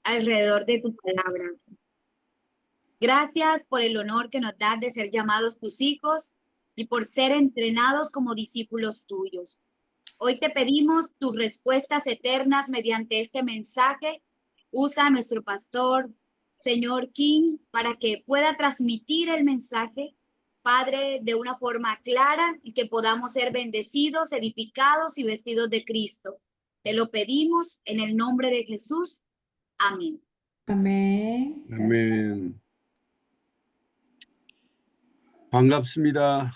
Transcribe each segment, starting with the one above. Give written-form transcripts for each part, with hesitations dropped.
alrededor de tu palabra. Gracias por el honor que nos das de ser llamados tus hijos y por ser entrenados como discípulos tuyos. Hoy te pedimos tus respuestas eternas mediante este mensaje. Usa a nuestro pastor, señor King, para que pueda transmitir el mensaje, Padre, de una forma clara y que podamos ser bendecidos, edificados y vestidos de Cristo. Te lo pedimos en el nombre de Jesús. Amén. Amén. 아멘. 반갑습니다.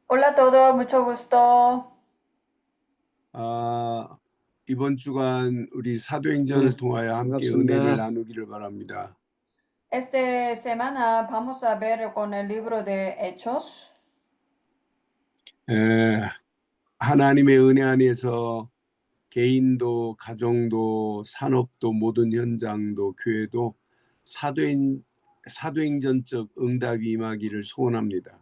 Hola a todos, mucho gusto. 이번 주간 우리 사도행전을 통하여 함께 반갑습니다. 은혜를 나누기를 바랍니다. Esta semana vamos a ver con el libro de Hechos. 하나님의 은혜 안에서 개인도 가정도 산업도 모든 현장도 교회도 사도행전적 응답이 임하기를 소원합니다.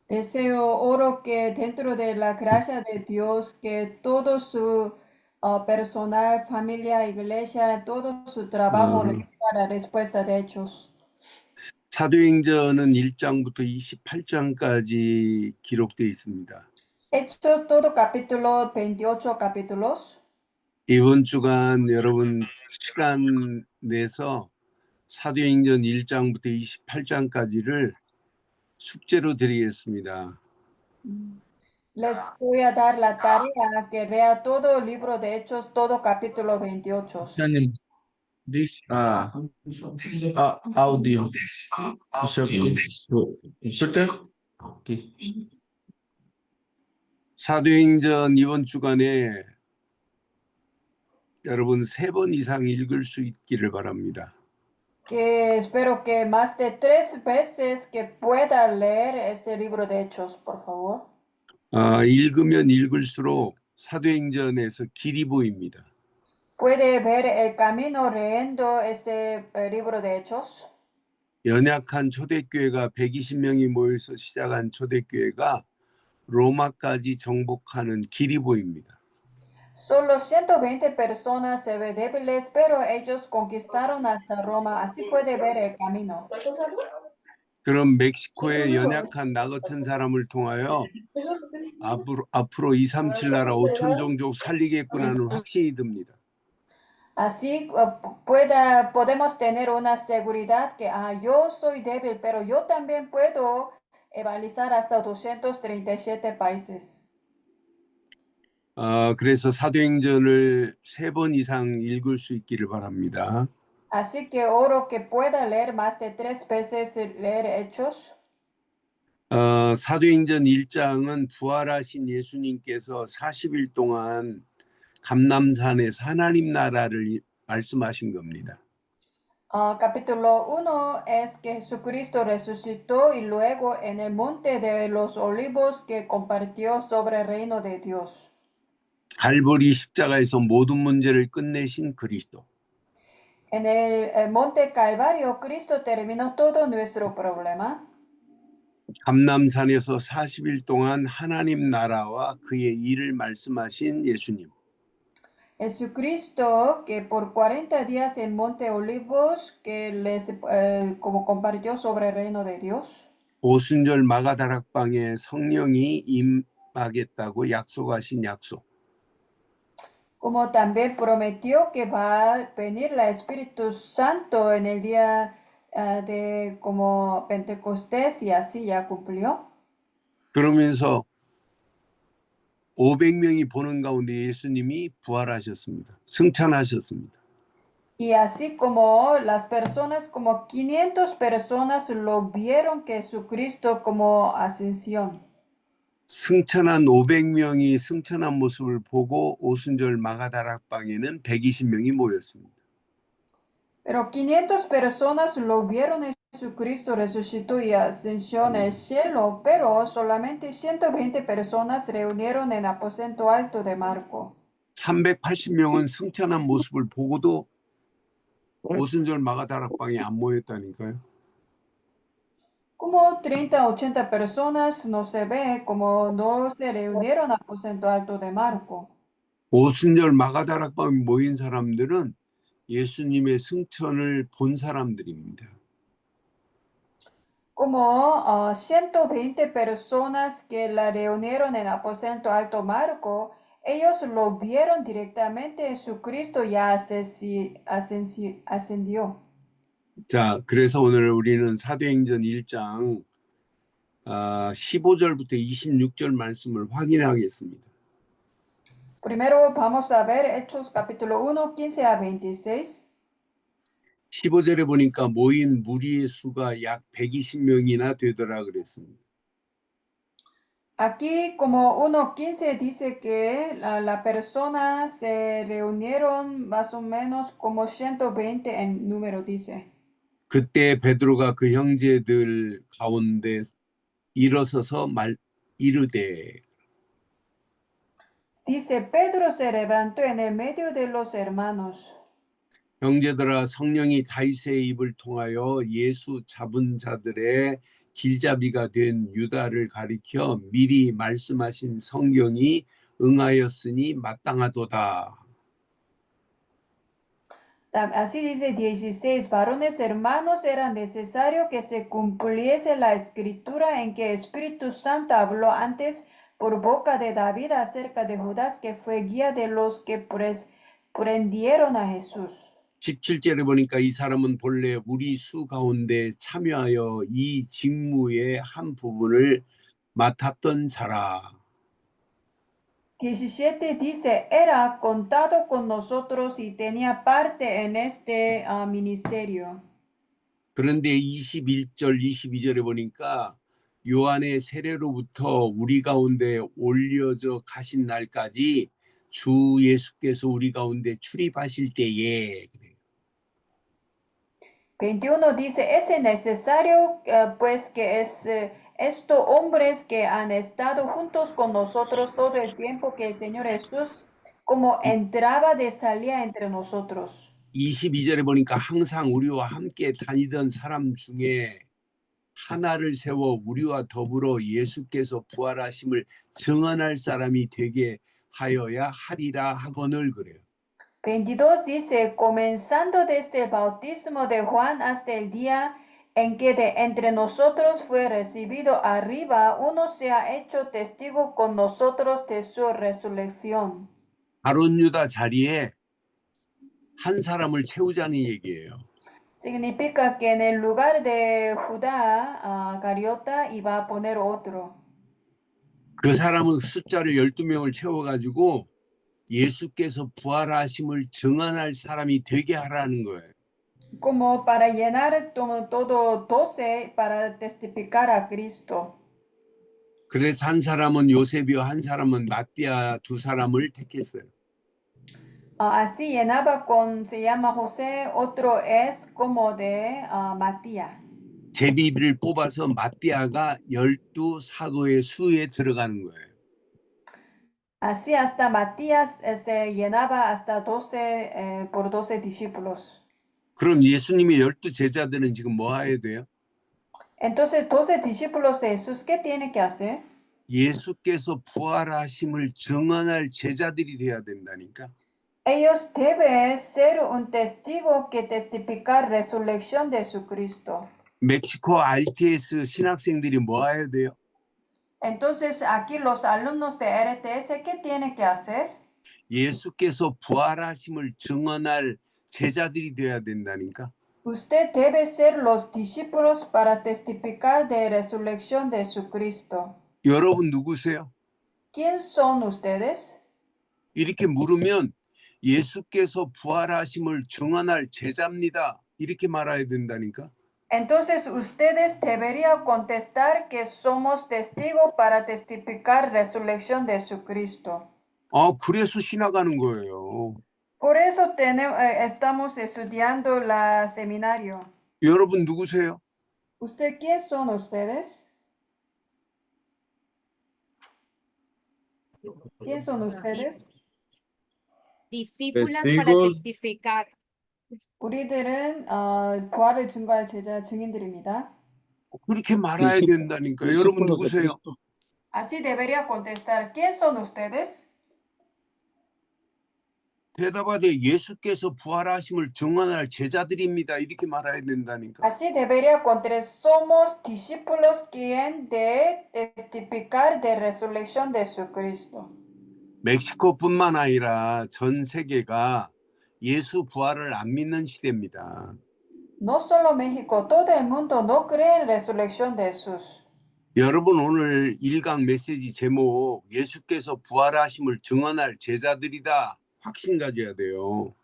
Deseo, oro que dentro de la gracia de Dios, que todo su personal, familia, iglesia, todo su trabajo reciba la respuesta de Hechos. 사도행전은 1장부터 28장까지 기록되어 있습니다. Hechos, todo capítulo, 28 capítulos. 이번 주간 여러분 시간 내서 사도행전 1장부터 28장까지를 숙제로 드리겠습니다. Les voy a dar la tarea que lea todo el libro de Hechos, todo capítulo 28. This audio. Okay. 사도행전 이번 주간에 여러분 3번 이상 읽을 수 있기를 바랍니다. Que espero que más de 3 veces que pueda leer este libro de Hechos, por favor. 읽으면 읽을수록 사도행전에서 길이 보입니다. Puede ver el camino leyendo este libro de Hechos. 연약한 초대교회가 120명이 모여서 시작한 초대교회가 로마까지 정복하는 길이 보입니다. Solo 120 personas se ven débiles, pero ellos conquistaron hasta Roma. Así puede ver el camino. 그럼 멕시코의 연약한 나 같은 사람을 통하여 앞으로 237 나라 5천 종족 살리겠구나는 확신이 듭니다. Así podemos tener una seguridad que yo soy débil, pero yo también puedo evangelizar hasta 237 países. 그래서 사도행전을 3번 이상 읽을 수 있기를 바랍니다. Así que oro que pueda leer más de 3 veces leer Hechos. 사도행전 1장은 부활하신 예수님께서 40일 동안 감람산에서 하나님 나라를 말씀하신 겁니다. Capítulo 1 es que Jesucristo resucitó y luego en el monte de los olivos que compartió sobre el reino de Dios. 갈보리 십자가에서 모든 문제를 끝내신 그리스도. En el monte Calvario, Cristo terminó todo nuestro problema. 감람산에서 40일 동안 하나님 나라와 그의 일을 말씀하신 예수님. Jesucristo, que por 40 días en Monte Olivos, que les como compartió sobre el reino de Dios. 오순절 마가다락방에 성령이 임하겠다고 약속하신 약속. Como también prometió que va a venir el Espíritu Santo en el día de como Pentecostés y así ya cumplió. 그러면서 500명이 보는 가운데 예수님이 부활하셨습니다. 승천하셨습니다. Y así como las personas, como 500 personas lo vieron que Jesucristo como ascensión. 승천한 500명이 승천한 모습을 보고 오순절 마가다락방에는 120명이 모였습니다. Pero 500 personas lo vieron a Jesucristo resucitó y ascendió al cielo, pero solamente 120 personas se reunieron en el aposento alto de Marco. 380명은 승천한 모습을 보고도 오순절 마가다락방에 안 모였다니까요. Como 30, 80 personas no se ve, como no se reunieron al aposento alto de Marco. 오순절 마가다락방에 모인 사람들은 예수님의 승천을 본 사람들입니다. Como 120 personas que la reunieron en aposento alto Marco, ellos lo vieron directamente. Jesucristo ya ascendió. 자, 그래서 오늘 우리는 사도행전 1장 15절부터 26절 말씀을 확인하겠습니다. Primero vamos a ver Hechos capítulo 1, 15 a 26. 15절에 보니까 모인 무리의 수가 약 120명이나 되더라 그랬습니다. Aquí como 1.15 dice que la persona se reunieron más o menos como 120 en número dice. 그때 베드로가 그 형제들 가운데 일어서서 이르되 Dice, Pedro se levantó en el medio de los hermanos. 형제들아 성령이 다윗의 입을 통하여 예수 잡은 자들의 길잡이가 된 유다를 가리켜 미리 말씀하신 성경이 응하였으니 마땅하도다. Así dice 16, varones hermanos, era necesario que se cumpliese la escritura en que Espíritu Santo habló antes por boca de David acerca de Judas, que fue guía de los que prendieron a Jesús. 17절에 보니까 이 사람은 본래 우리 수 가운데 참여하여 이 직무의 한 부분을 맡았던 자라. 17 dice, era contado con nosotros y tenía parte en este ministerio. 그런데 21절, 22절에 보니까 요한의 세례로부터 우리 가운데 올려져 가신 날까지 주 예수께서 우리 가운데 출입하실 때에 21 dice, es necesario pues que estos hombres que han estado juntos con nosotros todo el tiempo que el Señor Jesús como entraba de salía entre nosotros. 22절에 보니까 항상 우리와 함께 다니던 사람 중에 하나를 세워 우리와 더불어 예수께서 부활하심을 증언할 사람이 되게 하여야 하리라 하거늘 그래요. 22 dice, comenzando desde el bautismo de Juan hasta el día en que de entre nosotros fue recibido arriba, uno se ha hecho testigo con nosotros de su resurrección. 아론 유다 자리에 한 사람을 채우자는 얘기예요. Significa que en el lugar de Judá, Cariota iba a poner otro. 그 사람은 숫자를 12명을 채워가지고 예수께서 부활하심을 증언할 사람이 되게 하라는 거예요. Como para llenar todo 12 para testificar a Cristo. 그래서 한 사람은 요셉이요, 한 사람은 마띠아 두 사람을 택했어요. Así llenaba se llama José, otro es como de Matías. 제비를 뽑아서 마띠아가 12 사도의 수에 들어가는 거예요. Así hasta Matías se llenaba hasta 12 por 12 discípulos. 그럼 예수님의 12 제자들은 지금 뭐 해야 돼요? Entonces 12 discípulos de Jesús, ¿qué tiene que hacer? 예수께서 부활하심을 증언할 제자들이 돼야 된다니까. Ellos deben ser un testigo que testificar resurrección de Jesucristo. 멕시코 RTS 신학생들이 뭐 해야 돼요? Entonces aquí los alumnos de RTS, ¿qué tienen que hacer? 예수께서 부활하심을 증언할 제자들이 돼야 된다니까. Usted debe ser los discípulos para testificar de resurrección de Jesucristo. 여러분 누구세요? ¿Quién son ustedes? 이렇게 물으면 예수께서 부활하심을 증언할 제자입니다. 이렇게 말해야 된다니까. Entonces ustedes deberían contestar que somos testigos para testificar resurrección de Jesucristo. 그래서 신학하는 거예요. Por eso estamos estudiando la seminario. 여러분 누구세요? ¿Usted quién son ustedes? ¿Quién son ustedes? Discípulas para Testigos. testificar. 우리들은 부활을 증거할 제자 증인들입니다. 그렇게 말해야 된다니까. 여러분 누구세요? Así debería contestar. ¿Quién son ustedes? 대답하되 예수께서 부활하심을 증언할 제자들입니다. 이렇게 말해야 된다니까. Así debería contestar, somos discípulos quien de testificar de resurrección de Jesucristo. 멕시코뿐만 아니라 전 세계가 예수 부활을 안 믿는 시대입니다. No solo México, todo el mundo no cree en resurrección de Jesús. 여러분 오늘 1강 메시지 제목 예수께서 부활하심을 증언할 제자들이다. 확신 가져야 돼요.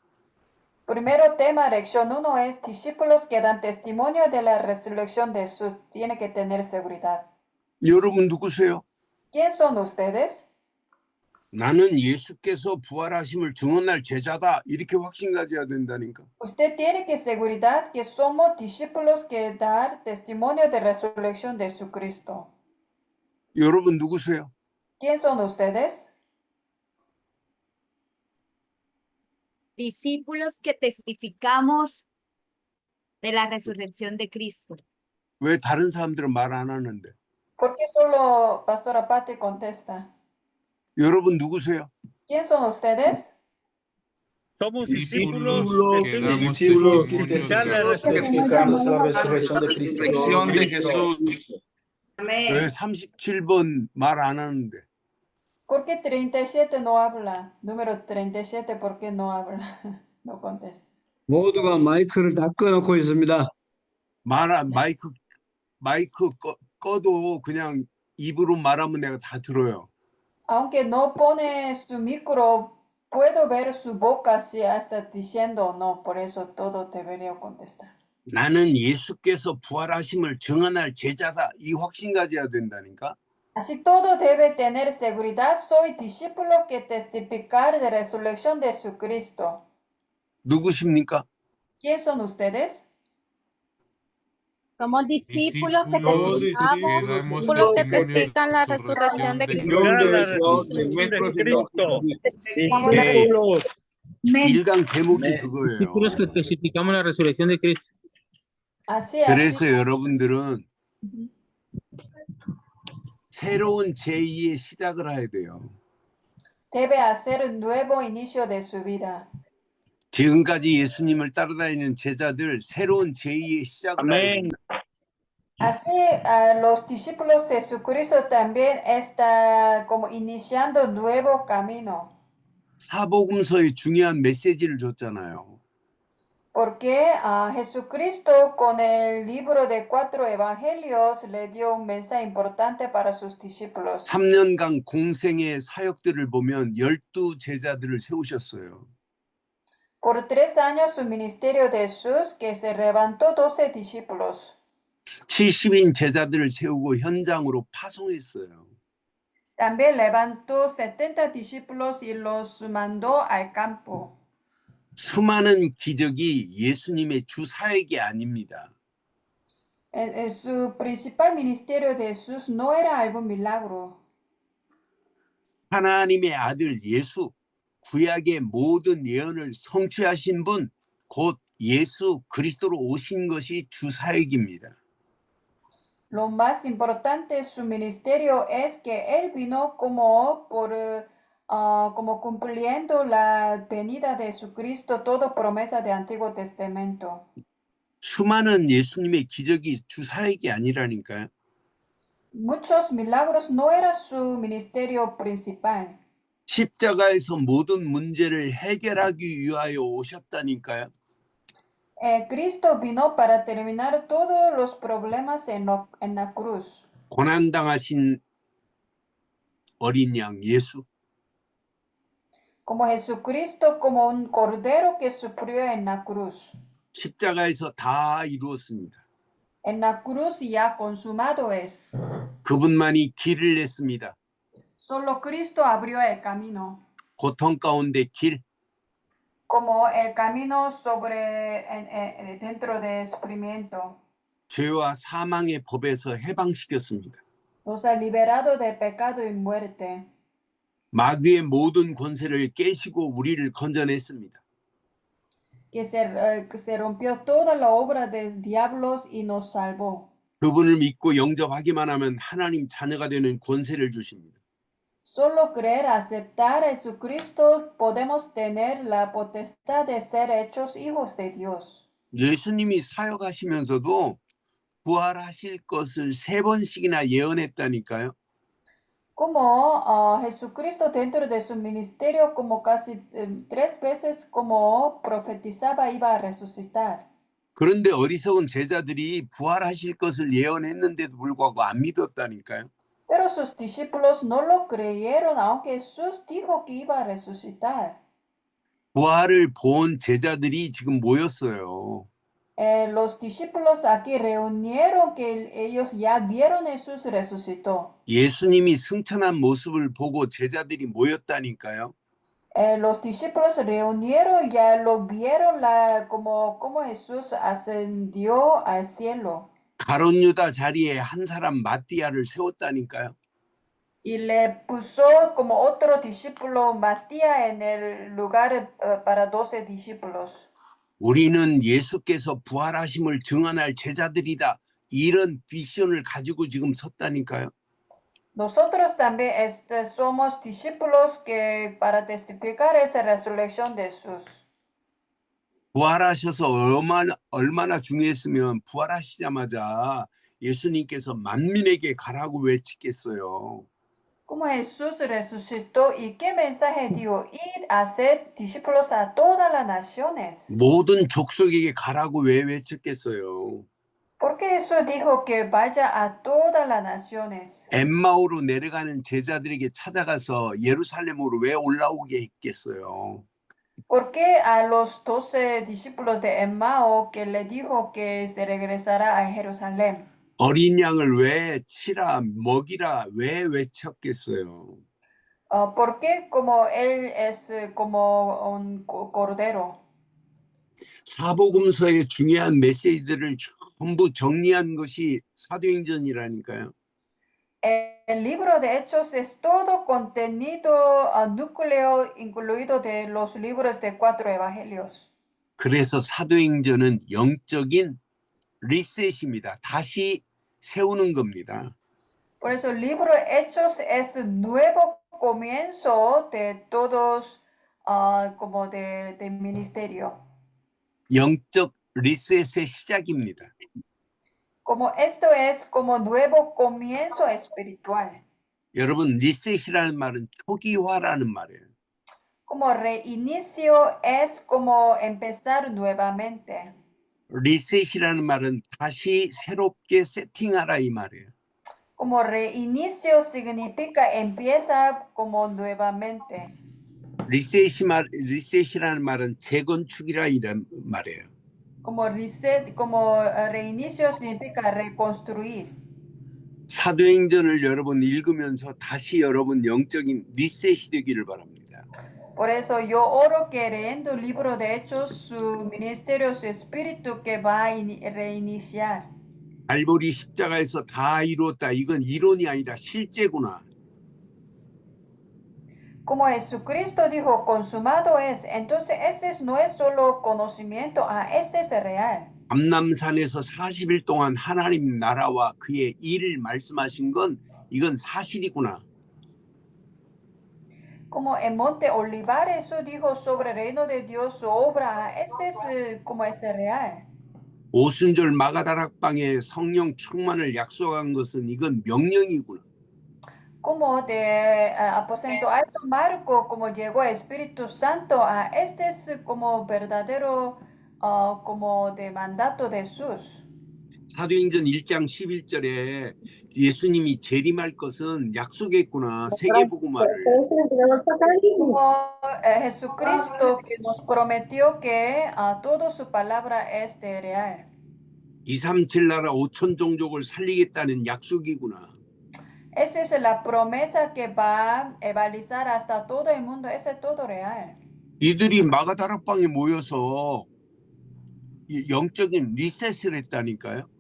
Primero tema, lección 1 es discípulos que dan testimonio de la resurrección de Jesús. Tiene que tener seguridad. 여러분 누구세요? ¿Quién son ustedes? 나는 예수께서 부활하심을 증언할 제자다. 이렇게 확신 가져야 된다니까. Usted tiene que seguridad que somos discípulos que dar testimonio de resurrección de Jesucristo. 여러분 누구세요? ¿Quién son ustedes? Discípulos que testificamos de la resurrección de Cristo. 왜 다른 사람들은 말 안 하는데? ¿Por qué solo Pastora Patti contesta? 여러분 누구세요? ¿Quién son ustedes? Somos Discípulos discípulos que testificamos la resurrección de Cristo. Resurrección de Jesús. 왜 37번 말 안 하는데? ¿Por qué 37 no habla? Número 37, ¿por qué no habla? No contesta. 모두가 마이크를 다 꺼놓고 있습니다. 마이크 꺼도 그냥 입으로 말하면 내가 다 들어요. Aunque no pone su micro, puedo ver su boca si está diciendo o no, por eso todo debería contestar. 나는 예수께서 부활하심을 증언할 제자다. 이 확신 가져야 된다니까. Así todo debe tener seguridad. Soy discípulo que testificar de resurrección de Jesucristo. 누구십니까? ¿Quién son ustedes? Somos discípulos que Discípulos testificamos, que damos discípulos que testimonio testifican la resurrección de Cristo. Discípulos. 1강 제목이 그거예요. Discípulos que testificamos la resurrección de Cristo. Así es. 그래서 여러분들은 새로운 제2의 시작을 해야 돼요. Debe hacer un nuevo inicio de su vida. 지금까지 예수님을 따라다니는 제자들 새로운 제2의 시작을 해야 Amén. 됩니다. Así los discípulos de Jesucristo también están como iniciando un nuevo camino. 사복음서의 중요한 메시지를 줬잖아요. Porque Jesucristo con el libro de 4 evangelios le dio un mensaje importante para sus discípulos. 3년간 공생의 사역들을 보면 12 제자들을 세우셨어요. Por 3 años su ministerio de Jesús que se levantó 12 discípulos. 70인 제자들을 세우고 현장으로 파송했어요. También levantó 70 discípulos y los mandó al campo. 수많은 기적이 예수님의 주 사역이 아닙니다. Su principal ministerio de Jesús no era algún milagro. 하나님의 아들 예수, 구약의 모든 예언을 성취하신 분, 곧 예수 그리스도로 오신 것이 주 사역입니다. Lo más importante de su ministerio es que él vino como cumpliendo la venida de Jesucristo, toda promesa del Antiguo Testamento. 수많은 예수님의 기적이 주 사역이 아니라니까요. Muchos milagros no era su ministerio principal. 십자가에서 모든 문제를 해결하기 위하여 오셨다니까요. Cristo vino para terminar todos los problemas en la cruz. 고난당하신 어린 양 예수. Como Jesucristo, como un cordero que sufrió en la cruz. 십자가에서 다 이루었습니다. En la cruz ya consumado es. 그분만이 길을 냈습니다. Solo Cristo abrió el camino. 고통 가운데 길, Como el camino dentro del sufrimiento. 죄와 사망의 법에서 해방시켰습니다. Nos ha liberado de pecado y muerte. 마귀의 모든 권세를 깨시고 우리를 건져냈습니다. Que se rompió toda la obra de diablos y nos salvó. 그분을 믿고 영접하기만 하면 하나님 자녀가 되는 권세를 주십니다. Solo creer, aceptar a Jesucristo, podemos tener la potestad de ser hechos hijos de Dios. 예수님이 사역하시면서도 부활하실 것을 3번씩이나 예언했다니까요. Como Jesucristo dentro de su ministerio, como casi 3 veces como profetizaba iba a resucitar. 그런데 어리석은 제자들이 부활하실 것을 예언했는데도 불구하고 안 믿었다니까요. Pero sus discípulos no lo creyeron, aunque Jesús dijo que iba a resucitar. 부활을 본 제자들이 지금 모였어요. Los discípulos aquí reunieron que ellos ya vieron Jesús resucitó. 예수님이 승천한 모습을 보고 제자들이 모였다니까요. Los discípulos reunieron, ya lo vieron como Jesús ascendió al cielo. 가롯 유다 자리에 한 사람 마띠아를 세웠다니까요. Y le puso como otro discípulo Matías en el lugar para 12 discípulos. 우리는 예수께서 부활하심을 증언할 제자들이다. 이런 비전을 가지고 지금 섰다니까요. Nosotros también somos discípulos que para testificar esa resurrección de Jesús. 부활하셔서 얼마나 중요했으면 부활하시자마자 예수님께서 만민에게 가라고 외치겠어요. Como Jesús resucitó, ¿y qué mensaje dio? Ir a ser discípulos a todas las naciones. 모든 족속에게 가라고 왜 외쳤겠어요? Porque Jesús dijo que vaya a todas las naciones. 엠마오로 내려가는 제자들에게 찾아가서 예루살렘으로 왜 올라오게 했겠어요? Porque a los 12 discípulos de Emao que le dijo que se regresará a Jerusalén. 어린 양을 왜 치라 먹이라 왜 외쳤겠어요? Porque como él es como un cordero. 사복음서의 중요한 메시지들을 전부 정리한 것이 사도행전이라니까요. El libro de Hechos es todo contenido núcleo incluido de los libros de 4 evangelios. 그래서 사도행전은 영적인 리셋입니다. 다시 세우는 겁니다. Por eso el libro de Hechos es un nuevo comienzo de todos como de ministerio. 영적 리셋의 시작입니다. Como esto es como nuevo comienzo espiritual. 여러분 리셋이라는 말은 초기화라는 말이에요. Como reinicio es como empezar nuevamente. 리셋이라는 말은 다시 새롭게 세팅하라 이 말이에요. Como reinicio significa empieza como nuevamente. 리셋이라는 말은 재건축이라 이란 말이에요. Como reset, como reinicio significa reconstruir. 사도행전을 여러분 읽으면서 다시 여러분 영적인 리셋이 되기를 바랍니다. Por eso yo oro que leyendo el libro de Hechos, su ministerio, su espíritu que va a reiniciar. 갈보리 십자가에서 다 이루었다. 이건 이론이 아니라 실제구나. Como Jesucristo dijo, consumado es. Entonces ese no es solo conocimiento, ese es real. 감람산에서 40일 동안 하나님 나라와 그의 일을 말씀하신 건 이건 사실이구나. Como en Monte Olivar, eso dijo sobre el reino de Dios, su obra, ese es como es real. 오순절 마가다락방에 성령 충만을 약속한 것은 이건 명령이구나. Como de aposento alto Marco, como llegó el Espíritu Santo, este es como verdadero, como de mandato de Jesús. 사도행전 1장 11절에 예수님이 재림할 것은 약속했구나. 세계복음화를. Como Jesucristo que nos prometió que toda su palabra es de real. 237 나라 5천 종족을 살리겠다는 약속이구나. Esa es la promesa que va a evangelizar hasta todo el mundo. Ese es todo real. 이들이 마가다락방에 모여서 영적인 리셋을 했다니까요.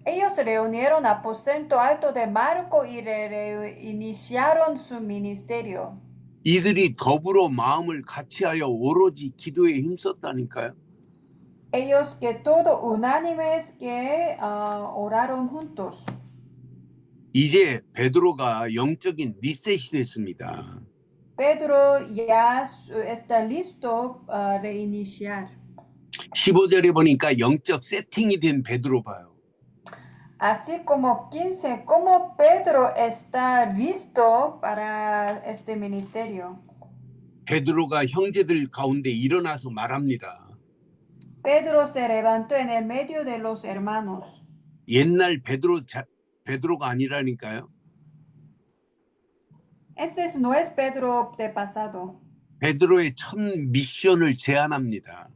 Ellos se reunieron a aposento alto de Marco y reiniciaron su ministerio. 이들이 더불어 마음을 같이하여 오로지 기도에 힘썼다니까요. Ellos que todo unánimes que oraron juntos. 이제 베드로가 영적인 리셋이 됐습니다. Pedro ya está listo a reiniciar. 15절에 보니까 영적 세팅이 된 베드로 봐요. Así como 15, como Pedro está listo para este ministerio. 베드로가 형제들 가운데 일어나서 말합니다. Pedro se levantó en el medio de los hermanos. 옛날 베드로가 아니라니까요. Ese no es Pedro de pasado. 베드로의 첫 미션을 제안합니다.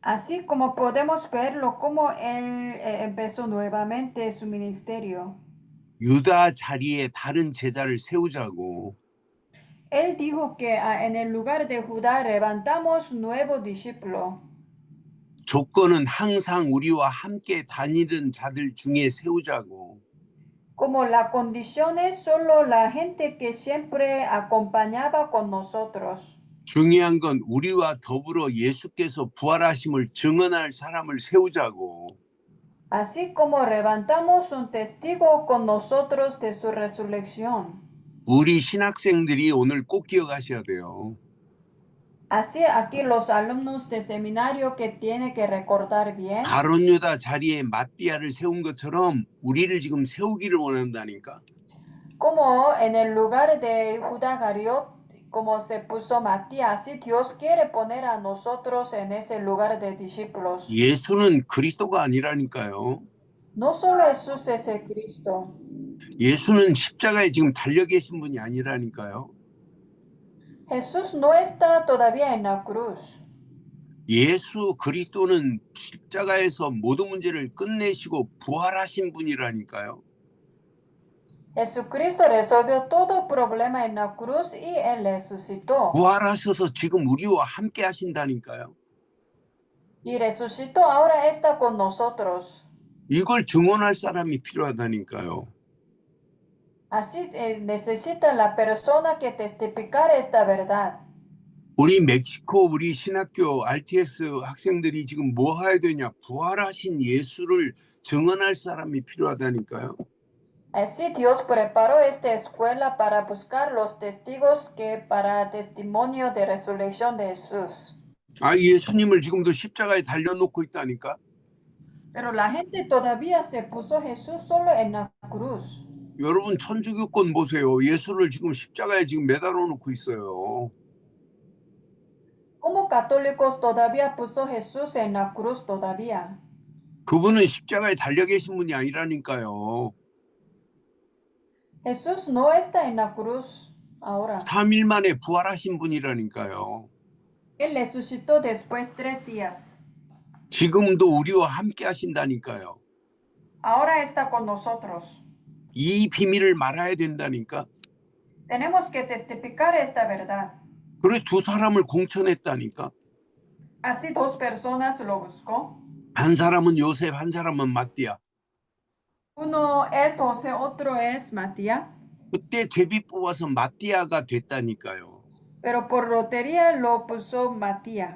Así como podemos verlo, como él empezó nuevamente su ministerio. 유다 자리에 다른 제자를 세우자고. Él dijo que en el lugar de Judá levantamos nuevo discípulo. 조건은 항상 우리와 함께 다니던 자들 중에 세우자고. Como la condición es solo la gente que siempre acompañaba con nosotros. 중요한 건 우리와 더불어 예수께서 부활하심을 증언할 사람을 세우자고. Así como levantamos un testigo con nosotros de su resurrección. 우리 신학생들이 오늘 꼭 기억하셔야 돼요. Así aquí los alumnos de seminario que tiene que recordar bien. 가룟 유다 자리에 마띠아를 세운 것처럼 우리를 지금 세우기를 원한다니까. Como en el lugar de Judá Gariot, como se puso Matías, así Dios quiere poner a nosotros en ese lugar de discípulos. 예수는 그리스도가 아니라니까요. No solo Jesús es el Cristo. 예수는 십자가에 지금 달려 계신 분이 아니라니까요. Jesús no está todavía en la cruz. 예수 그리스도는 십자가에서 모든 문제를 끝내시고 부활하신 분이라니까요. Jesucristo resolvió todo problema en la cruz y Él resucitó. 부활하셔서 지금 우리와 함께 하신다니까요. Y resucitó, ahora está con nosotros. 이걸 증언할 사람이 필요하다니까요. Así necesita la persona que testificar esta verdad. 우리 멕시코 우리 신학교 RTS 학생들이 지금 뭐 해야 되냐? 부활하신 예수를 증언할 사람이 필요하다니까요. Así Dios preparó esta escuela para buscar los testigos que para testimonio de resurrección de Jesús. 아, 예수님을 지금도 십자가에 달려놓고 있다니까. Pero la gente todavía se puso Jesús solo en la cruz. 여러분 천주교권 보세요. 예수를 지금 십자가에 지금 매달아 놓고 있어요. Como católicos todavía puso Jesús en la cruz todavía. 그분은 십자가에 달려 계신 분이 아니라니까요. Jesús no está en la cruz ahora. 3일 만에 부활하신 분이라니까요. Él resucitó después 3 días. 지금도 우리와 함께 하신다니까요. Ahora está con nosotros. 이 비밀을 말해야 된다니까. Tenemos que testificar esta verdad. 그래 두 사람을 공천했다니까. Así 2 personas lo buscó. 한 사람은 요셉, 한 사람은 마띠아. Uno es José, otro es Matías. 그때 제비 뽑아서 마띠아가 됐다니까요. Pero por lotería lo puso Matías.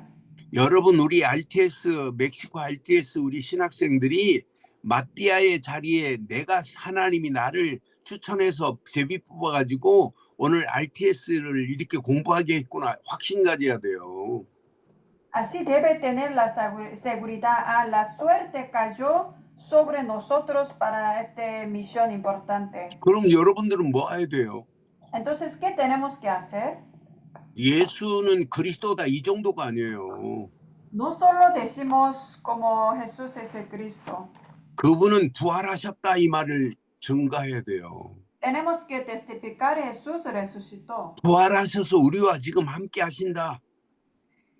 여러분 우리 RTS 멕시코 RTS 우리 신학생들이 마띠아의 자리에 내가 하나님이 나를 추천해서 제비 뽑아가지고 오늘 RTS를 이렇게 공부하게 했구나 확신 가져야 돼요. Así debe tener la seguridad. La suerte cayó sobre nosotros para esta misión importante. 그럼 여러분들은 뭐 해야 돼요? Entonces, ¿qué tenemos que hacer? 예수는 그리스도다 이 정도가 아니에요. No solo decimos como Jesús es el Cristo. 그분은 부활하셨다 이 말을 증가해야 돼요. Tenemos que testificar Jesús resucitó. 부활하셔서 우리와 지금 함께 하신다.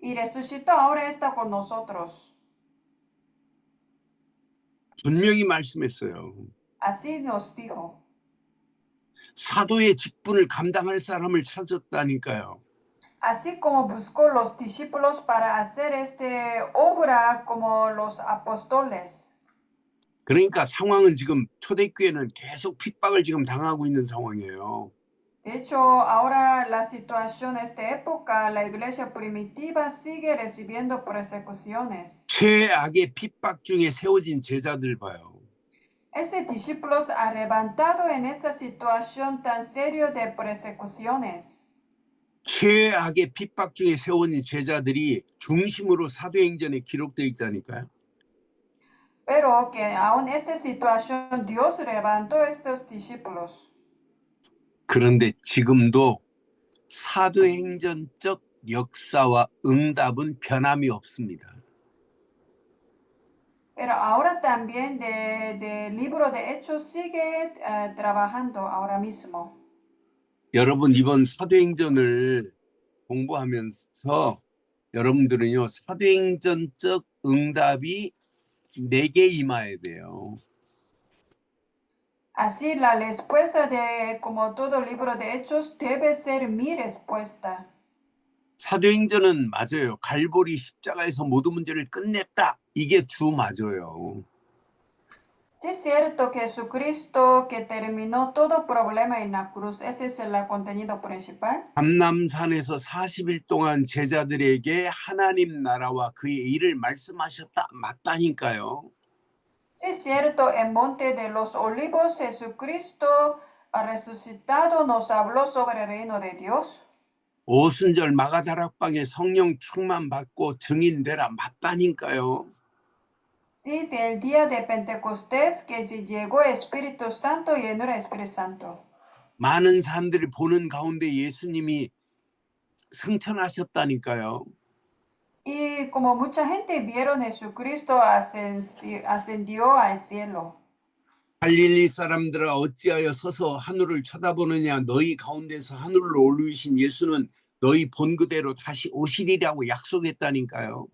Y resucitó, ahora está con nosotros. 분명히 말씀했어요. Así nos dijo. 사도의 직분을 감당할 사람을 찾았다니까요. Así como buscó los discípulos para hacer esta obra como los apóstoles. 그러니까 상황은 지금 초대교회는 계속 핍박을 지금 당하고 있는 상황이에요. De hecho, ahora la situación en esta época, la iglesia primitiva sigue recibiendo persecuciones. 최악의 핍박 중에 세워진 제자들 봐요. Ese discípulos arrebatado en esta situación tan seria de persecuciones. 최악의 핍박 중에 세운 제자들이 중심으로 사도행전에 기록되어 있다니까요. Pero que aún esta situación Dios levantó estos discípulos. 그런데 지금도 사도행전적 역사와 응답은 변함이 없습니다. Pero ahora también del libro de Hechos sigue trabajando ahora mismo. 여러분 이번 사도행전을 공부하면서 여러분들은요 사도행전적 응답이 내게 임해야 돼요. Así la respuesta de como todo libro de Hechos debe ser mi respuesta. 사도행전은 맞아요. 갈보리 십자가에서 모든 문제를 끝냈다. 이게 주 맞아요. Sí es cierto que Jesucristo que terminó todo problema en la cruz, ese es el contenido principal. 감람산에서 40일 동안 제자들에게 하나님 나라와 그의 일을 말씀하셨다. 맞다니까요. Sí es cierto, en Monte de los Olivos, Jesucristo resucitado nos habló sobre el reino de Dios. 오순절 마가다락방에 성령 충만 받고 증인되라. 맞다니까요. Sí, del día de Pentecostés que llegó Espíritu Santo y llenó el Espíritu Santo. 많은 사람들이 보는 가운데 예수님이 승천하셨다니까요. Y como mucha gente vieron Jesucristo ascendió al cielo. 갈릴리 사람들아 어찌하여 서서 하늘을 쳐다보느냐. 너희 가운데서 하늘로 올리신 예수는 너희 본 그대로 다시 오시리라고 약속했다니까요.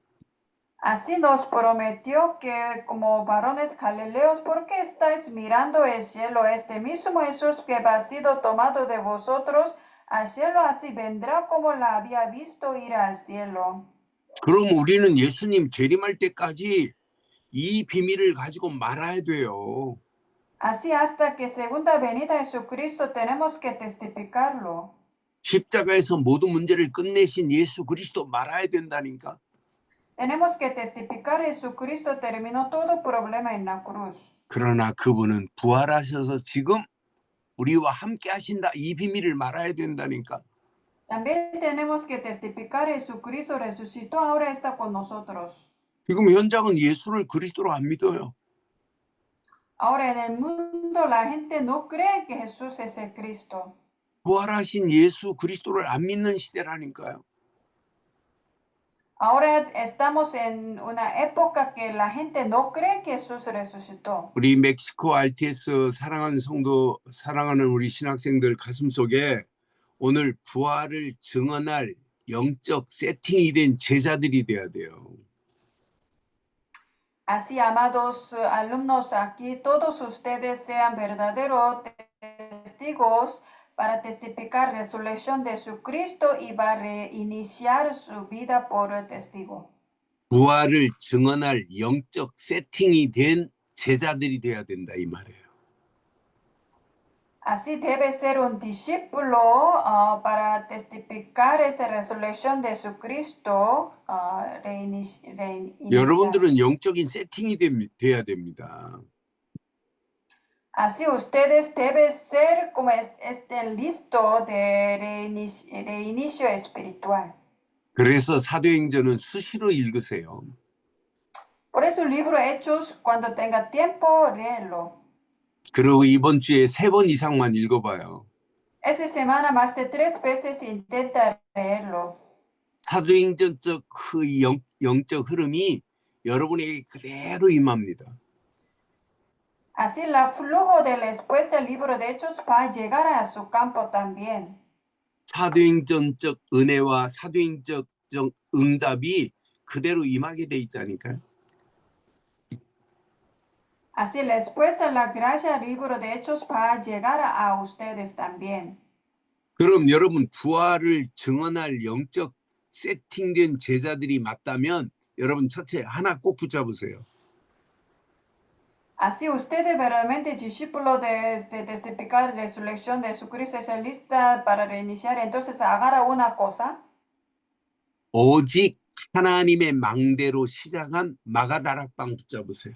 Así nos prometió que como varones galileos, ¿por qué estáis mirando el cielo? Este mismo Jesús que ha sido tomado de vosotros al cielo, así vendrá como la había visto ir al cielo. 그럼 우리는 예수님 재림할 때까지 이 비밀을 가지고 말아야 돼요. Así hasta que segunda venida de Jesucristo tenemos que testificarlo. 십자가에서 모든 문제를 끝내신 예수 그리스도 말아야 된다니까. Tenemos que testificar Jesucristo terminó todo problema en la cruz. 그러나 그분은 부활하셔서 지금 우리와 함께 하신다. 이 비밀을 말아야 된다니까. También tenemos que testificar Jesucristo resucitó, ahora está con nosotros. 지금 현장은 예수를 그리스도로 안 믿어요. Ahora en el mundo la gente no cree que Jesús es el Cristo. 부활하신 예수 그리스도를 안 믿는 시대라니까요. Ahora estamos en una época que la gente no cree que Jesús resucitó. 우리 멕시코 RTS 사랑하는 성도, 사랑하는 우리 신학생들 가슴속에 오늘 부활을 증언할 영적 세팅이 된 제자들이 돼야 돼요. Así, amados alumnos aquí, todos ustedes sean verdaderos testigos para testificar la resurrección de Jesucristo y va a reiniciar su vida por el testigo. 부활을 증언할 영적 세팅이 된 제자들이 돼야 된다 이 말이에요. Así debe ser un discípulo para testificar esa resurrección de Jesucristo. 여러분들은 영적인 세팅이 돼야 됩니다. Así ustedes deben ser como estén listos de reinicio espiritual. 그래서 사도행전은 수시로 읽으세요. Por eso el libro Hechos, cuando tenga tiempo, léelo. 그리고 이번 주에 3번 이상만 읽어봐요. Esta semana más de 3 veces intenta leerlo. 사도행전적 그 영적 흐름이 여러분에게 그대로 임합니다. Así el flujo de la respuesta del libro de Hechos va a llegar a su campo también. 사도행전적 은혜와 사도행전적 응답이 그대로 임하게 돼 있다니까요. Así la respuesta, la gracia del libro de Hechos va a llegar a ustedes también. 그럼 여러분 부활을 증언할 영적 세팅된 제자들이 맞다면 여러분 첫째 하나 꼭 붙잡으세요. Así ustedes verdaderamente discípulos de testificar la resurrección de Jesucristo es lista para reiniciar. Entonces agarra una cosa. 오직 하나님의 망대로 시작한 마가다락방 붙잡으세요.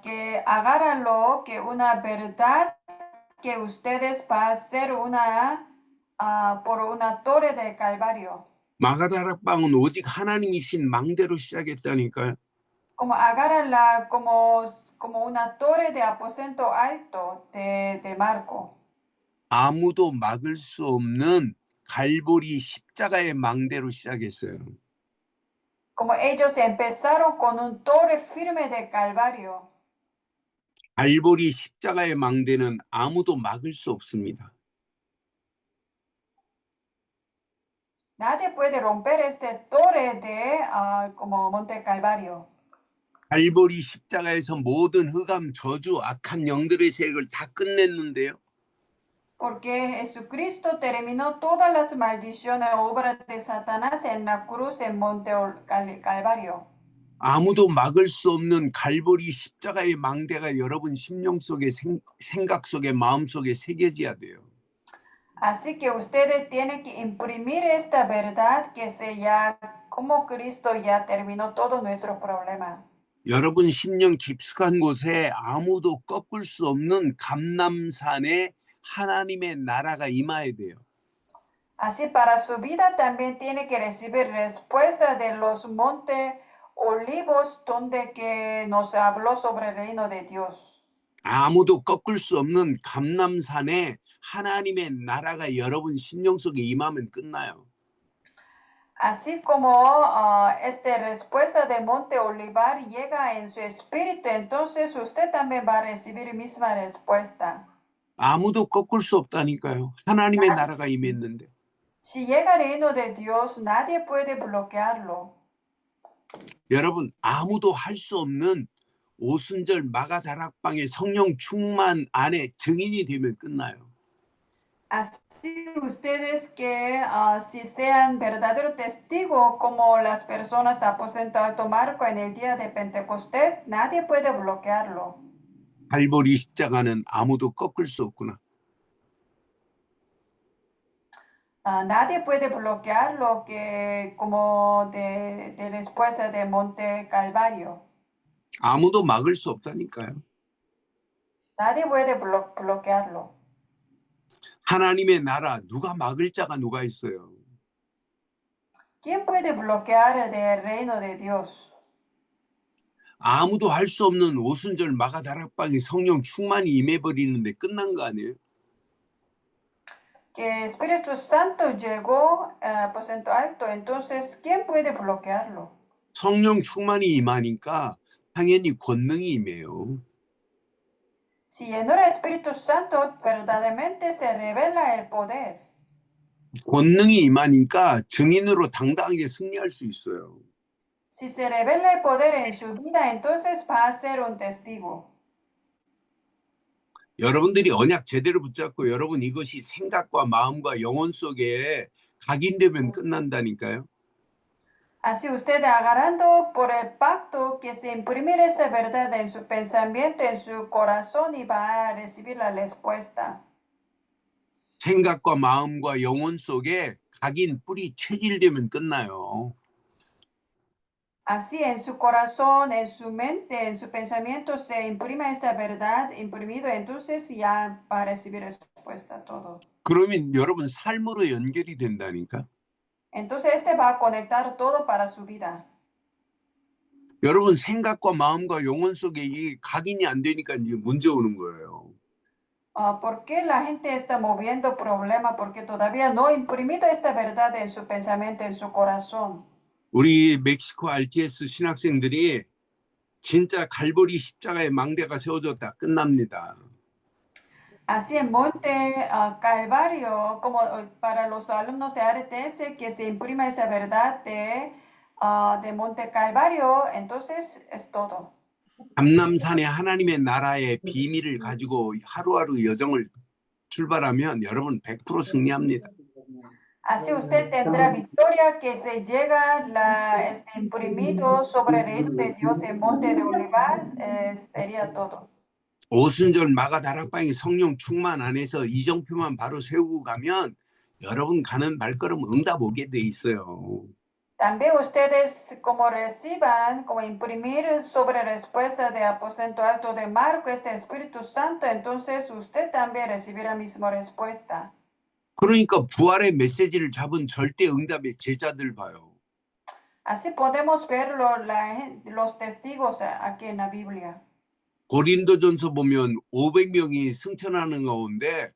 que agárralo, que una verdad que ustedes va a ser por una torre de Calvario. 마가다락방은 오직 하나님이 신 망대로 시작했다니까요. Como agárrala como una torre de aposento alto de Marco. 아무도 막을 수 없는 갈보리 십자가의 망대로 시작했어요. Como ellos empezaron con un torre firme de Calvario. 갈보리 십자가의 망대는 아무도 막을 수 없습니다. Nadie puede romper este torre de como Monte Calvario. 갈보리 십자가에서 모든 흑암, 저주, 악한 영들의 세력을 다 끝냈는데요. Porque Jesucristo terminó todas las maldiciones, obras de Satanás en la cruz en Monte Calvario. 아무도 막을 수 없는 갈보리 십자가의 망대가 여러분 심령 속에 생각 속에 마음 속에 새겨져야 돼요. Así que ustedes tienen que imprimir esta verdad que como Cristo ya terminó todo nuestro problema. 여러분 심령 깊숙한 곳에 아무도 꺾을 수 없는 감람산에 하나님의 나라가 임해야 돼요. Así para su vida también tiene que recibir respuesta de los montes olivos donde que nos habló sobre el reino de Dios. 아무도 꺾을 수 없는 감람산에 하나님의 나라가 여러분 심령 속에 임하면 끝나요. Así como esta respuesta de Monte Olivar llega en su espíritu, entonces usted también va a recibir misma respuesta. 아무도 꺾을 수 없다니까요. 하나님의 나라가 임했는데. Si llega el reino de Dios, nadie puede bloquearlo. 여러분 아무도 할 수 없는 오순절 마가다락방의 성령 충만 안에 증인이 되면 끝나요. Así ustedes que si sean verdadero testigo como las personas de aposento alto Marco en el día de Pentecostés, nadie puede bloquearlo. 갈보리 십자가는 아무도 꺾을 수 없구나. Nadie puede bloquear lo que como de respuesta de Monte Calvario. 아무도 막을 수 없다니까요. Nadie puede bloquearlo. 하나님의 나라 누가 막을 자가 누가 있어요? ¿Quién puede bloquear el reino de Dios? 아무도 할 수 없는 오순절 마가다락방이 성령 충만이 임해버리는데 끝난 거 아니에요? Que Espíritu Santo llegó a aposento alto, entonces ¿quién puede bloquearlo? 성령 충만이 임하니까 당연히 권능이 임해요. Si llenó el Espíritu Santo, verdaderamente se revela el poder. 권능이 임하니까 증인으로 당당하게 승리할 수 있어요. Si se revela el poder en su vida, entonces va a ser un testigo. 여러분들이 언약 제대로 붙잡고 여러분 이것이 생각과 마음과 영혼 속에 각인되면 끝난다니까요. Así usted agarrando por el pacto que se imprime esa verdad en su pensamiento, en su corazón y va a recibir la respuesta. 생각과 마음과 영혼 속에 각인 뿌리 체질되면 끝나요. Así en su corazón, en su mente, en su pensamiento se imprime esta verdad imprimido, entonces ya va a recibir respuesta a todo. 그러면 여러분 삶으로 연결이 된다니까. Entonces este va a conectar todo para su vida. 여러분 생각과 마음과 영혼 속에 이 각인이 안 되니까 이제 문제 오는 거예요. ¿Por qué la gente está moviendo problema? Porque todavía no ha imprimido esta verdad en su pensamiento, en su corazón. 우리 멕시코 RTS 신학생들이 진짜 갈보리 십자가의 망대가 세워졌다 끝납니다. Así en Monte Calvario, como para los alumnos de RTS, que se imprima esa verdad de Monte Calvario, entonces es todo. 감람산에 하나님의 나라의 비밀을 가지고 하루하루 여정을 출발하면 여러분 100% 승리합니다. Así usted tendrá victoria que se llega imprimido sobre el reino de Dios en Monte de Olivas, sería todo. 오순절 마가다락방의 성령 충만 안에서 이정표만 바로 세우고 가면 여러분 가는 발걸음 응답 오게 돼 있어요. También ustedes como reciban, como imprimir sobre respuesta de aposento alto de Marco este Espíritu Santo, entonces usted también recibirá misma respuesta. 그러니까 부활의 메시지를 잡은 절대 응답의 제자들 봐요. Así podemos ver los testigos aquí en la Biblia. 고린도전서 보면 500명이 승천하는 가운데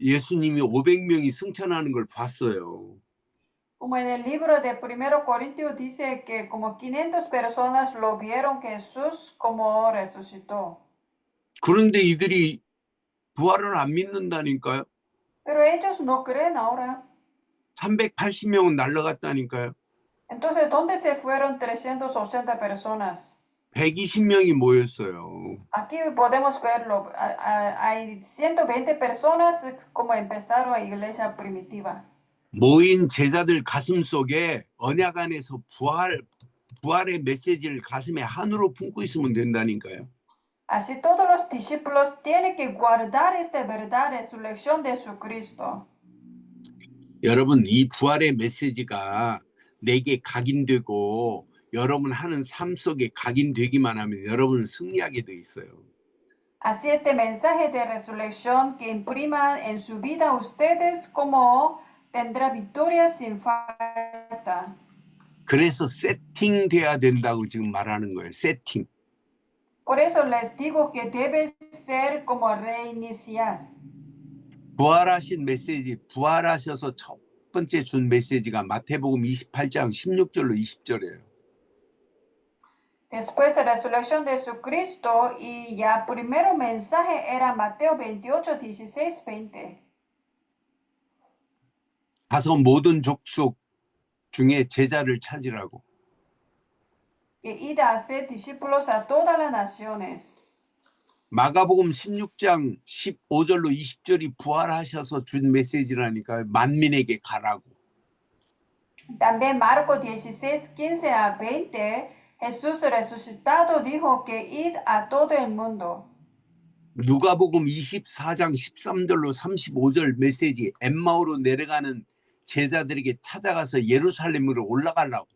예수님이 500명이 승천하는 걸 봤어요. Como en el libro de 1 Corintios dice que como 500 personas lo vieron que Jesús como resucitó. 그런데 이들이 부활을 안 믿는다니까요. Pero ellos no creen ahora. 380명은 날아갔다니까요. Entonces, ¿dónde se fueron 380 personas? 120명이 모였어요. Aquí podemos verlo. Hay 120 personas como empezaron la iglesia primitiva. 모인 제자들 가슴 속에 언약 안에서 부활의 메시지를 가슴에 한으로 품고 있으면 된다니까요. Así todos los discípulos tienen que guardar esta verdad, resurrección de Jesucristo. 여러분, 이 부활의 메시지가 내게 각인되고 여러분 하는 삶 속에 각인되기만 하면 여러분은 승리하게 돼 있어요. Así este mensaje de resurrección que imprima en su vida ustedes como tendrá victoria sin falta. 그래서 세팅돼야 된다고 지금 말하는 거예요. 세팅. Por eso les digo que debe ser como reiniciar. 부활하신 메시지, 부활하셔서 첫 번째 준 메시지가 마태복음 28장 16절로 20절이에요. Después de la resurrección de Jesucristo y ya primero mensaje era Mateo 28, 16, 20. 가서 모든 족속 중에 제자를 찾으라고. Que id a hacer discípulos a todas las naciones. 마가복음 16장 15절로 20절이 부활하셔서 준 메시지라니까요. 만민에게 가라고. También Marcos 16, 15 a 20, Jesús resucitado dijo que id a todo el mundo. 누가복음 24장 13절로 35절 메시지 엠마오로 내려가는 제자들에게 찾아가서 예루살렘으로 올라가려고.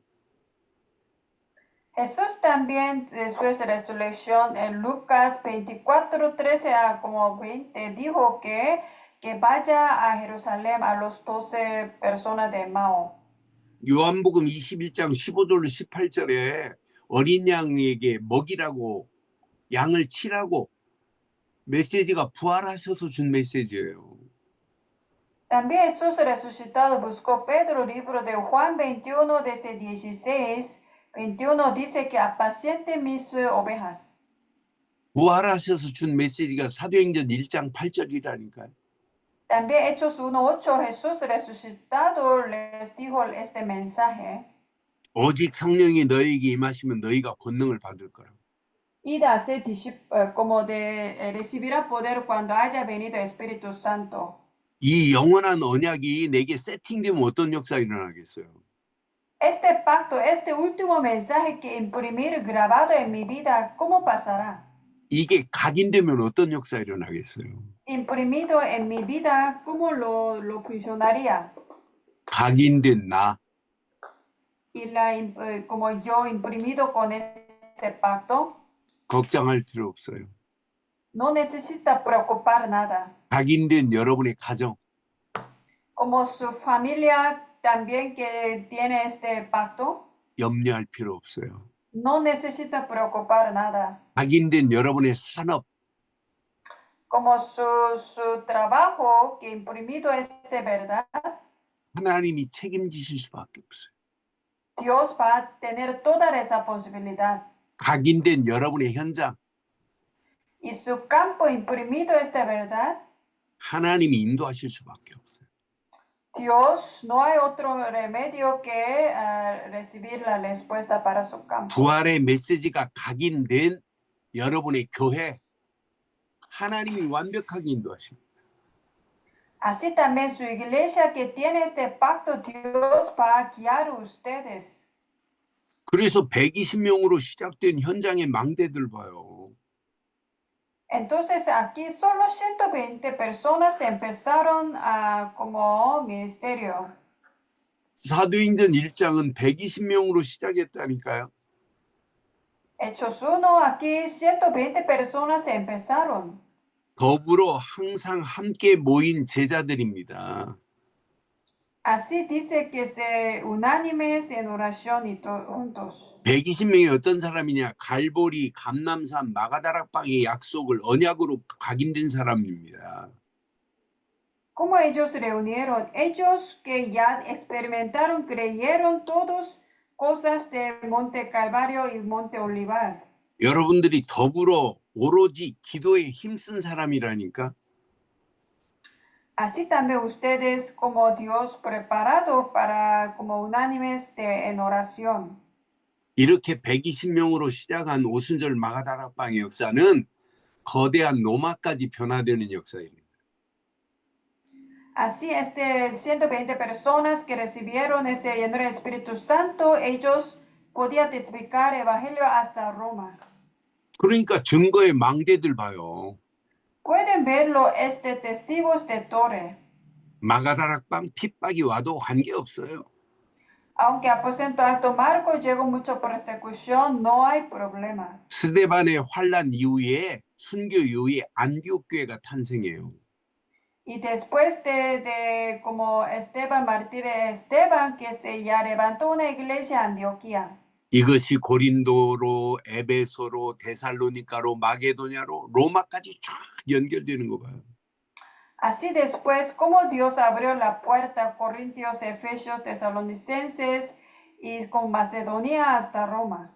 Jesús también, después de la resurrección, en Lucas 24, 13 a como 20, dijo que vaya a Jerusalén a los 12 personas de Mao. 요한복음 21장 15절로 18절에 어린 양에게 먹이라고 양을 치라고 메시지가 부활하셔서 준 메시지예요. También Jesús resucitado buscó Pedro, libro de Juan 21, desde 16, 21, dice que apaciente mis ovejas. 부활하셔서 준 메시지가 사도행전 1장 8절이라니까요. También Hechos 1:8, Jesús resucitado les dijo este mensaje. 오직 성령이 너희에게 임하시면 너희가 권능을 받을 거라고. Id a ser como de recibirá poder cuando haya venido el Espíritu Santo. 이 영원한 언약이 내게 세팅되면 어떤 역사가 일어나겠어요? Este pacto, este último mensaje que imprimir grabado en mi vida, ¿cómo pasará? 이게 각인되면 어떤 역사가 일어나겠어요? Imprimido en mi vida, ¿cómo lo funcionaría? 각인된 나, Y como yo imprimido con este pacto, 걱정할 필요 없어요. no necesita preocupar nada. 각인된 여러분의 가정, Como su familia también que tiene este pacto, 염려할 필요 없어요. no necesita preocupar nada. 각인된 여러분의 산업, Como su trabajo que imprimido esta verdad, 하나님이 책임지실 수밖에 없어요. Dios va a tener toda esa posibilidad. 각인된 여러분의 현장, Y su campo imprimido esta verdad, 하나님이 인도하실 수밖에 없어요. Dios no hay otro remedio que recibir la respuesta para su campo. 부활의 메시지가 각인된 여러분의 교회, 하나님이 완벽하게 인도하십니다. Así también su iglesia que tiene este pacto, Dios va a guiar a ustedes. 그래서 120명으로 시작된 현장의 망대들 봐요. Entonces aquí solo 120 personas empezaron como ministerio. 사도행전 1장은 120명으로 시작했다니까요. Hechos 1, aquí 120 personas empezaron. 더불어 항상 함께 모인 제자들입니다. Así dice que se unánimes en oración y juntos. 120명이 어떤 사람이냐? 갈보리, 감람산, 마가다락방의 약속을 언약으로 각인된 사람입니다. ¿Cómo ellos se reunieron? Ellos que ya experimentaron, creyeron todos cosas de Monte Calvario y Monte Olivar. 여러분들이 더불어 오로지 기도에 힘쓴 사람이라니까. Así también ustedes como Dios preparado para como unánimes en oración. 이렇게 120명으로 시작한 오순절 마가다락방의 역사는 거대한 로마까지 변화되는 역사입니다. Así 120 personas que recibieron lleno del Espíritu Santo, ellos podían testificar el evangelio hasta Roma. 그러니까 증거의 망대들 봐요. Pueden verlo testigos de torre. 마가다락방 핍박이 와도 관계없어요. Aunque aposento alto Marco llegó mucha persecución, no hay problema. 스데반의 환란 이후에 순교 이후에 안디옥 교회가 탄생해요. Y después de como Esteban, mártir Esteban, que se ya levantó una iglesia en Antioquía. 이것이 고린도로, 에베소로, 데살로니가로, 마게도냐로, 로마까지 쫙 연결되는 거 봐요. Así después, como Dios abrió la puerta a Corintios, Efesios, Tesalonicenses y con Macedonia hasta Roma.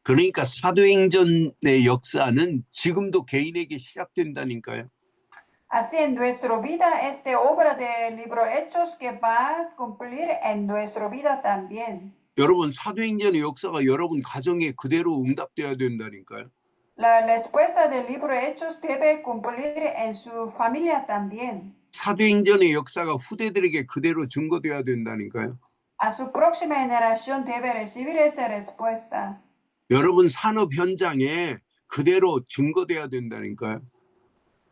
그러니까 사도행전의 역사는 지금도 개인에게 시작된다니까요. Así en nuestra vida, obra del libro Hechos que va a cumplir en nuestra vida también. 여러분 사도행전의 역사가 여러분 가정에 그대로 응답돼야 된다니까요. La respuesta del libro Hechos debe cumplir en su familia también. 사도행전의 역사가 후대들에게 그대로 증거돼야 된다니까요. A su próxima generación debe recibir esta respuesta. 여러분 산업 현장에 그대로 증거돼야 된다니까요.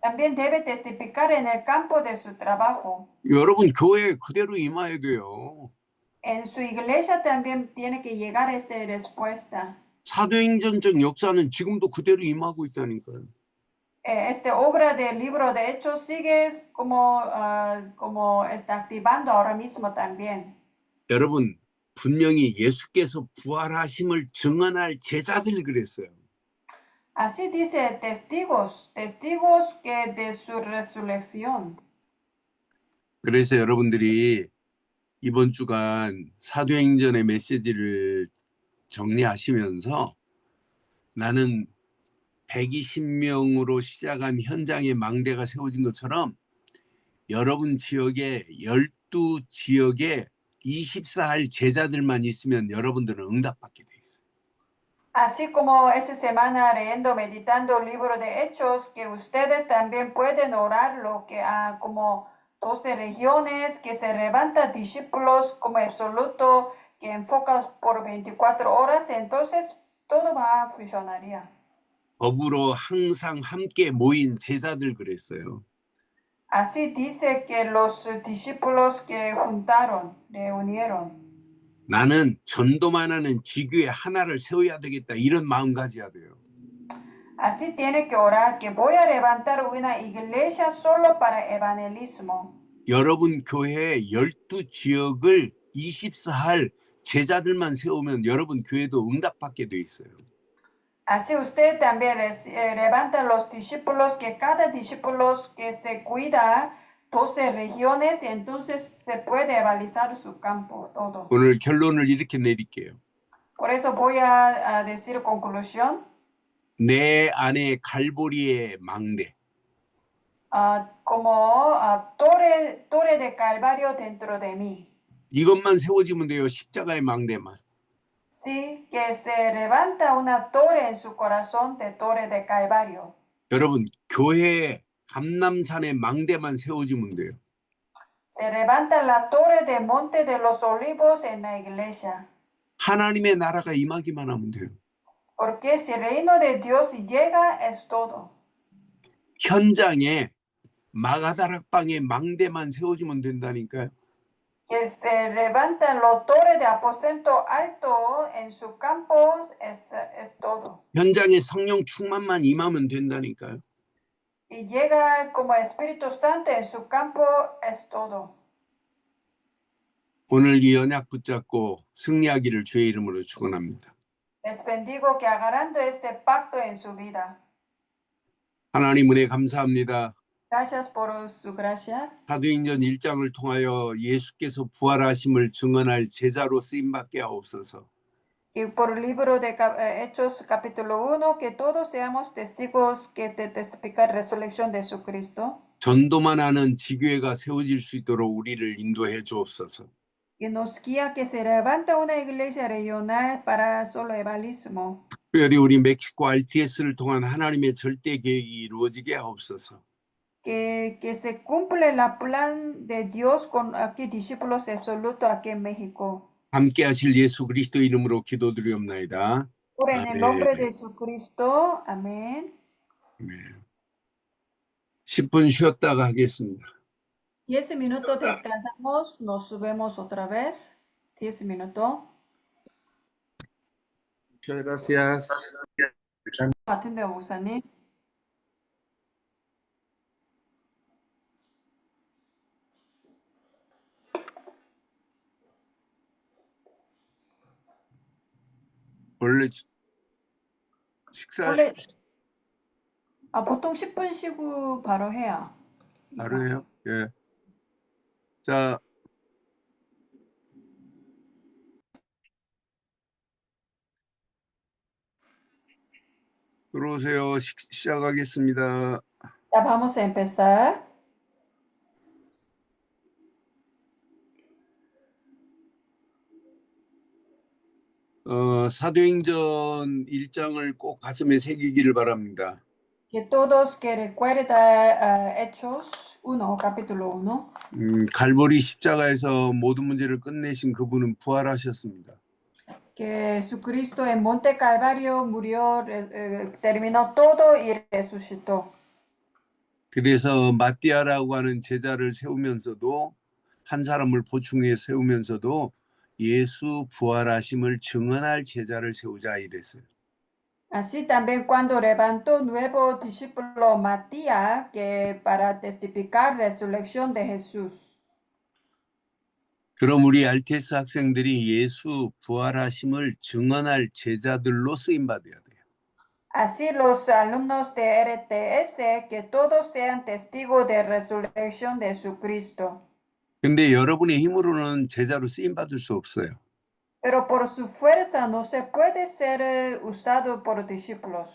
También debe testificar en el campo de su trabajo. 여러분 교회에 그대로 임해야 돼요. En su iglesia también tiene que llegar esta respuesta. 사도행전적 역사는 지금도 그대로 임하고 있다니까요. Obra del libro de Hechos sigue como está activando ahora mismo también. 여러분 분명히 예수께서 부활하심을 증언할 제자들 그랬어요. Así dice testigos que de su resurrección. 그래서 여러분들이 이번 주간 사도행전의 메시지를 정리하시면서 나는 120명으로 시작한 현장의 망대가 세워진 것처럼 여러분 지역에 12지역에 24할 제자들만 있으면 여러분들은 응답받게 돼 있어요. Así como esta semana leyendo, meditando el libro de Hechos, que ustedes también pueden orar lo que como 12 regiones, que se levantan discípulos como absoluto, que enfocas por 24 horas, entonces todo va a funcionar. 더불어 항상 함께 모인 제자들 그랬어요. Así dice que los discípulos que juntaron, reunieron. 나는 전도만 하는 지교회 하나를 세워야 되겠다 이런 마음 가져야 돼요. Así tiene que orar que voy a levantar una iglesia solo para evangelismo. 여러분 교회에 12지역을 24할 제자들만 세우면 여러분 교회도 응답받게 돼 있어요. Así usted también levanta los discípulos, que cada discípulo que se cuida 12 regiones, entonces se puede avalizar su campo todo. 오늘 결론을 이렇게 내릴게요. Por eso voy a decir conclusión. 내 안에 갈보리의 망대. Como torre de Calvario dentro de mí. 이것만 세워지면 돼요. 십자가의 망대만. Sí, que se levanta una torre en su corazón de torre de Calvario. 여러분 교회에 감람산의 망대만 세워지면 돼요. Se levanta la torre de Monte de los Olivos en la iglesia. 하나님의 나라가 임하기만 하면 돼요. Porque si el reino de Dios llega es todo. 현장에 마가다락방의 망대만 세워지면 된다니까요. que se levantan los torres de aposento alto en sus campos es todo. 현장에 성령 충만만 임하면 된다니까요. Y llega como Espíritu Santo en su campo es todo. 오늘 이 언약 붙잡고 승리하기를 주의 이름으로 축원합니다. Les bendigo que agarrando este pacto en su vida. 하나님 은혜 감사합니다. Gracias por su gracia. 사도행전 1장을 통하여 예수께서 부활하심을 증언할 제자로 쓰임받게 하옵소서. Y por el libro de Hechos capítulo 1, que todos seamos testigos que te testifica la resurrección de Jesucristo. 전도만 하는 지교회가 세워질 수 있도록 우리를 인도해 주옵소서. Y nos guía que se levanta una iglesia regional para solo evangelismo. 특별히 우리 멕시코 RTS를 통한 하나님의 절대 계획이 이루어지게 하옵소서. Que se cumple el plan de Dios con aquí discípulos absolutos aquí en México. 함께 하실 예수 그리스도 이름으로 기도드리옵나이다. Por en el nombre de Jesucristo. Amén. 10분 쉬었다가 하겠습니다. 10 minutos descansamos, nos subimos otra vez. 10 minutos. Muchas gracias. 같은데요, 목사님? 원래 식사 보통 10분 쉬고 바로 해요. 바로 해요? 예. 자, 들어오세요. 시작하겠습니다. Ya vamos a empezar. 사도행전 1장을 꼭 가슴에 새기기를 바랍니다. Que todos que recuerda Hechos 1, capítulo 1. 갈보리 십자가에서 모든 문제를 끝내신 그분은 부활하셨습니다. Que Jesucristo en Monte Calvario murió, terminó todo y resucitó. 그래서 마띠아라고 하는 제자를 세우면서도 한 사람을 보충해 세우면서도 예수 부활하심을 증언할 제자를 세우자 이랬어요. Así también cuando levantó nuevo discípulo Matías que para testificar la resurrección de Jesús. 그럼 우리 RTS 학생들이 예수 부활하심을 증언할 제자들로 쓰임 받아야 돼요. Así los alumnos de RTS que todos sean testigos de resurrección de Jesucristo. 근데 여러분의 힘으로는 제자로 쓰임 받을 수 없어요. Pero por su fuerza no se puede ser usado por discípulos.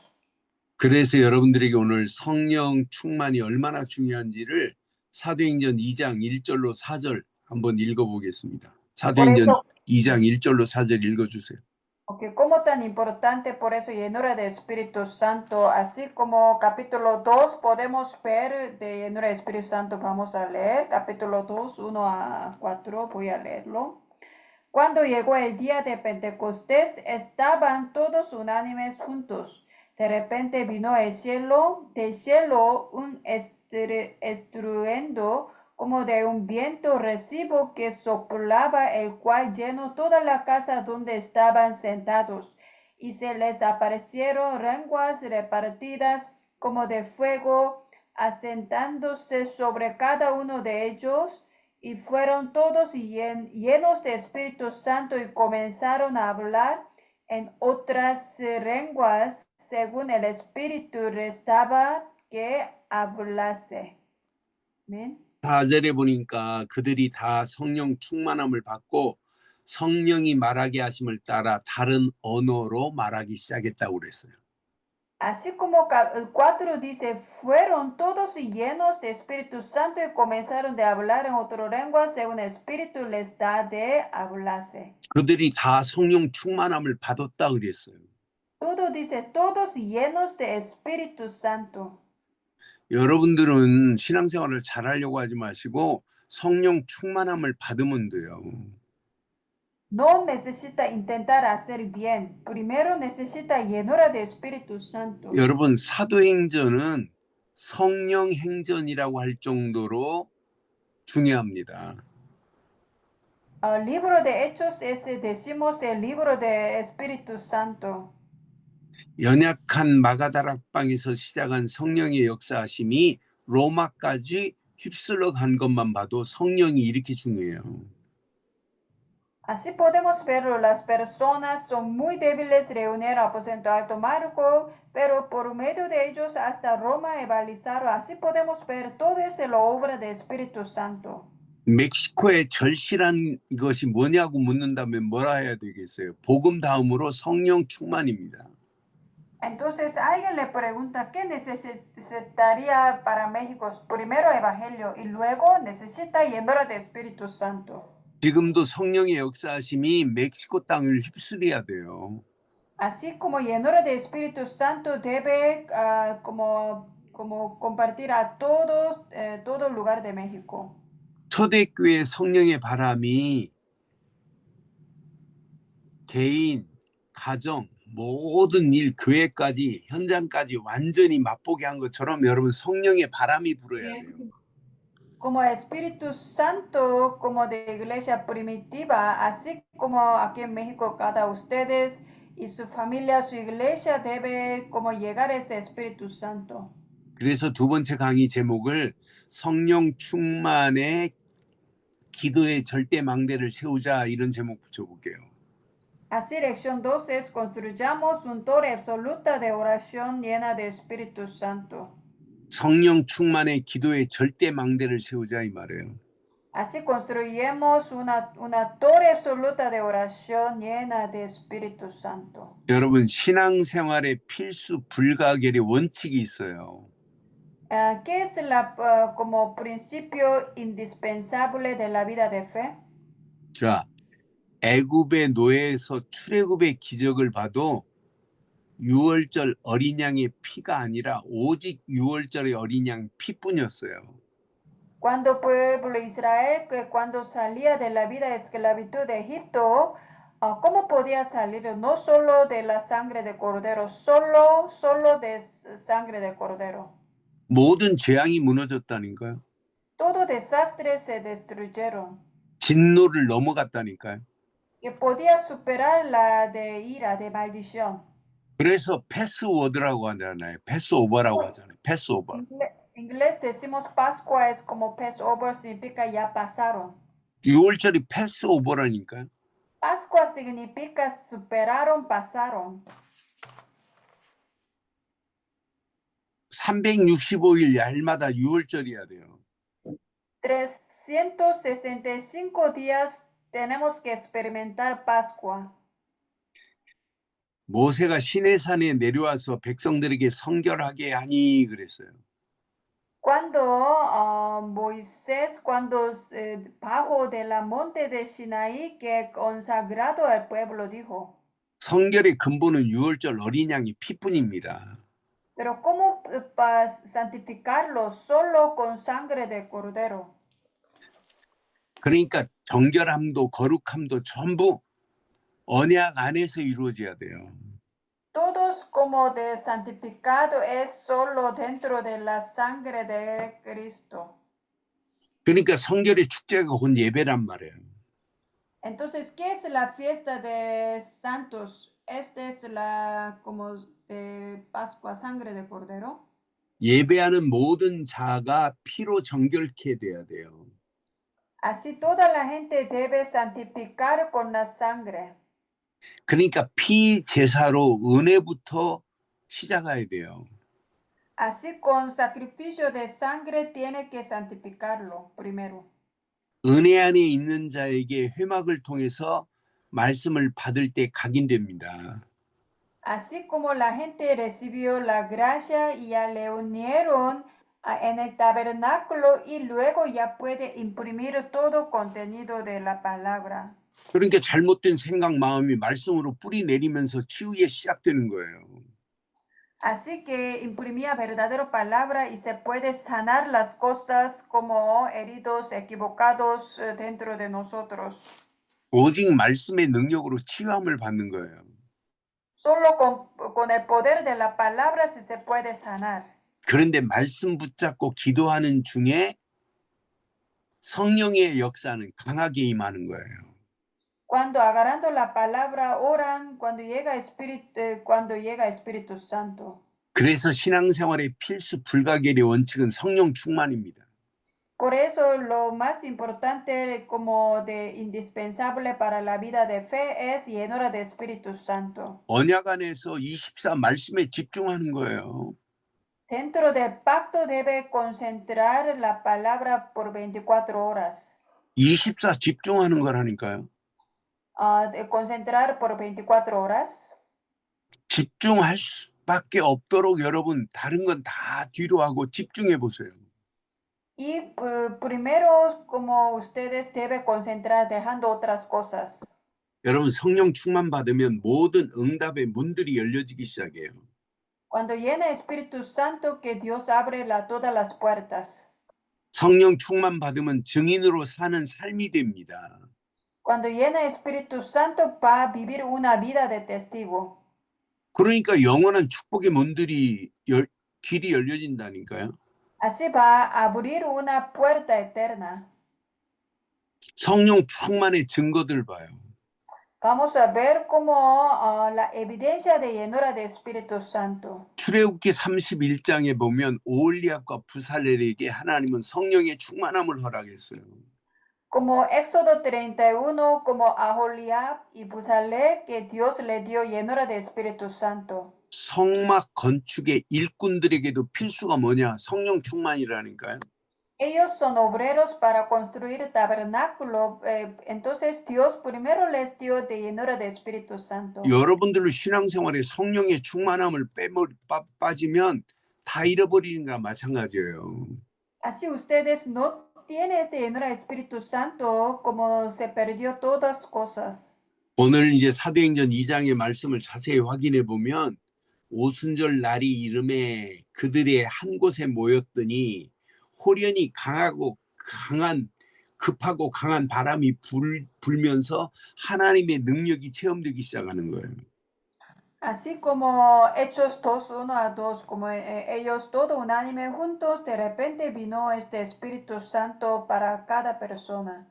그래서 여러분들에게 오늘 성령 충만이 얼마나 중요한지를 사도행전 2장 1절로 4절 한번 읽어보겠습니다. 사도행전 2장 1절로 4절 읽어주세요. Okay, como tan importante por eso llenura de Espíritu Santo, así como capítulo 2 podemos ver de llenura de Espíritu Santo, vamos a leer capítulo 2, 1 a 4, voy a leerlo. Cuando llegó el día de Pentecostés, estaban todos unánimes juntos. De repente vino del cielo un estruendo como de un viento recibo que soplaba, el cual llenó toda la casa donde estaban sentados, y se les aparecieron lenguas repartidas como de fuego, asentándose sobre cada uno de ellos, y fueron todos llenos de Espíritu Santo y comenzaron a hablar en otras lenguas, según el Espíritu restaba que hablase. Amén. 4절에 보니까 그들이 다 성령 충만함을 받고 성령이 말하게 하심을 따라 다른 언어로 말하기 시작했다고 그랬어요. Así como el 4 dice, fueron todos llenos de Espíritu Santo y comenzaron a hablar en otra lengua según el Espíritu les da de hablarse. 그들이 다 성령 충만함을 받았다 그랬어요. Todo dice, todos llenos de Espíritu Santo. 여러분들은 신앙생활을 잘하려고 하지 마시고 성령 충만함을 받으면 돼요. No necesita intentar hacer bien. Primero necesita llenura de Espíritu Santo. 여러분 사도행전은 성령 행전이라고 할 정도로 중요합니다. libro de Hechos decimos el libro de Espíritu Santo. 연약한 마가다락방에서 시작한 성령의 역사하심이 로마까지 휩쓸러 간 것만 봐도 성령이 이렇게 중요해요. Así podemos verlo, las personas son muy débiles reunir aposento alto Marco, pero por medio de ellos hasta Roma evangelizaron. Así podemos ver todo es la obra del Espíritu Santo. 멕시코의 절실한 것이 뭐냐고 묻는다면 뭐라 해야 되겠어요? 복음 다음으로 성령 충만입니다. Entonces alguien le pregunta qué necesitaría para México. Primero evangelio y luego necesita llenar de Espíritu Santo. 지금도 성령의 역사하심이 멕시코 땅을 휩쓸어야 돼요. Así como llenura de Espíritu Santo debe como compartir a todos, todo lugar de México. 초대교회 성령의 바람이 개인, 가정, 모든 일, 교회까지, 현장까지 완전히 맛보게 한 것처럼 여러분 성령의 바람이 불어야 돼요. Como Espíritu Santo, como de iglesia primitiva, así como aquí en México, cada ustedes y su familia, su iglesia debe como llegar a este Espíritu Santo. 그래서 두 번째 강의 제목을 성령 충만의 기도의 절대 망대를 세우자 이런 제목 붙여볼게요. Así, lección 2 es construyamos un torre absoluta de oración llena de Espíritu Santo. 성령 충만의 기도의 절대 망대를 세우자 이 말이에요. Así construyemos una torre absoluta de oración llena de Espíritu Santo. 여러분 신앙생활의 필수 불가결의 원칙이 있어요. ¿Qué es como principio indispensable de la vida de fe? 자, 애굽의 노예에서 출애굽의 기적을 봐도 유월절 어린 양의 피가 아니라 오직 유월절의 어린 양 피뿐이었어요. Cuando el pueblo de Israel, que cuando salía de la vida de esclavitud de Egipto, ¿cómo podía salir? No solo de la sangre de cordero, solo de sangre de cordero. 모든 재앙이 무너졌다니까요. Todo desastre se destruyeron. 진노를 넘어갔다니까요. Y podía superar la de ira, de maldición. 그래서 패스워드라고 하잖아요. 패스오버라고 하잖아요. 패스오버. En inglés decimos Pascua es como Passover, significa ya pasaron. 6월절이 패스오버라니까요. Pascua significa superaron, pasaron. 365일 날마다 6월절이어야 돼요. 365 días tenemos que experimentar Pascua. 모세가 시내산에 내려와서 백성들에게 성결하게 하니 그랬어요. Cuando Moisés, cuando bajó de la monte de Sinaí, que consagrado al pueblo dijo. 성결의 근본은 6월절 어린 양이 피뿐입니다. Pero ¿cómo santificarlo? Solo con sangre de cordero. 그러니까 정결함도 거룩함도 전부 언약 안에서 이루어져야 돼요. Todos como de santificado es solo dentro de la sangre de Cristo. 그러니까 성결의 축제가 곧 예배란 말이에요. Entonces, ¿qué es la fiesta de santos? Esta es la como de Pascua, sangre de cordero. 예배하는 모든 자가 피로 정결케 돼야 돼요. Así toda la gente debe santificar con la sangre. 그러니까 피 제사로 은혜부터 시작해야 돼요. Así con sacrificio de sangre tiene que santificarlo primero. 은혜 안에 있는 자에게 회막을 통해서 말씀을 받을 때 각인됩니다. Así como la gente recibió la gracia y ya le unieron en el tabernáculo y luego ya puede imprimir todo contenido de la palabra. 그러니까 잘못된 생각 마음이 말씀으로 뿌리 내리면서 치유가 시작되는 거예요. Así que imprimía verdadera palabra y se puede sanar las cosas como heridos, equivocados dentro de nosotros. 오직 말씀의 능력으로 치유함을 받는 거예요. Solo con el poder de la palabra se puede sanar. 그런데 말씀 붙잡고 기도하는 중에 성령의 역사는 강하게 임하는 거예요. Cuando agarrando la palabra oran cuando llega Espíritu Santo. 그래서 신앙생활의 필수 불가결의 원칙은 성령 충만입니다. Por eso lo más importante como de indispensable para la vida de fe es llenura de Espíritu Santo. 언약 안에서 24 말씀에 집중하는 거예요. Dentro del pacto debe concentrar la palabra por 24 horas. 24 집중하는 거라니까요. De concentrar por 24 horas. 집중할 수밖에 없도록 여러분 다른 건 다 뒤로 하고 집중해 보세요. Y primero, como ustedes deben concentrar dejando otras cosas. 여러분 성령 충만 받으면 모든 응답의 문들이 열려지기 시작해요. Cuando llena Espíritu Santo, que Dios abre todas las puertas. 성령 충만 받으면 증인으로 사는 삶이 됩니다. Cuando llena Espíritu Santo, va a vivir una vida de testigo. 그러니까 영원한 축복의 문들이 길이 열려진다니까요. Así va a abrir una puerta eterna. 성령 충만의 증거들 봐요. Vamos a ver como la evidencia de llenura de Espíritu Santo. 출애굽기 31장에 보면 오홀리압과 부살렐에게 하나님은 성령의 충만함을 허락했어요. Como Éxodo 31, como a Aholiab y Buzalel, que Dios le dio llenura de Espíritu Santo. 성막 건축의 일꾼들에게도 필수가 뭐냐? 성령 충만이라니까요. Ellos son obreros para construir tabernáculo. Entonces Dios primero les dio de llenura de Espíritu Santo. 여러분들은 신앙생활에 성령의 충만함을 빠지면 다 잃어버리는 거나 마찬가지예요. Así ustedes no tienen esta llenura de Espíritu Santo, como se perdió todas cosas. 오늘 이제 사도행전 2장의 말씀을 자세히 확인해 보면 오순절 날이 이름에 그들의 한 곳에 모였더니 호련히 급하고 강한 바람이 불면서 하나님의 능력이 체험되기 시작하는 거예요. Así como Hechos 2, 1 a 2, como ellos todos unánime juntos, de repente vino este Espíritu Santo para cada persona.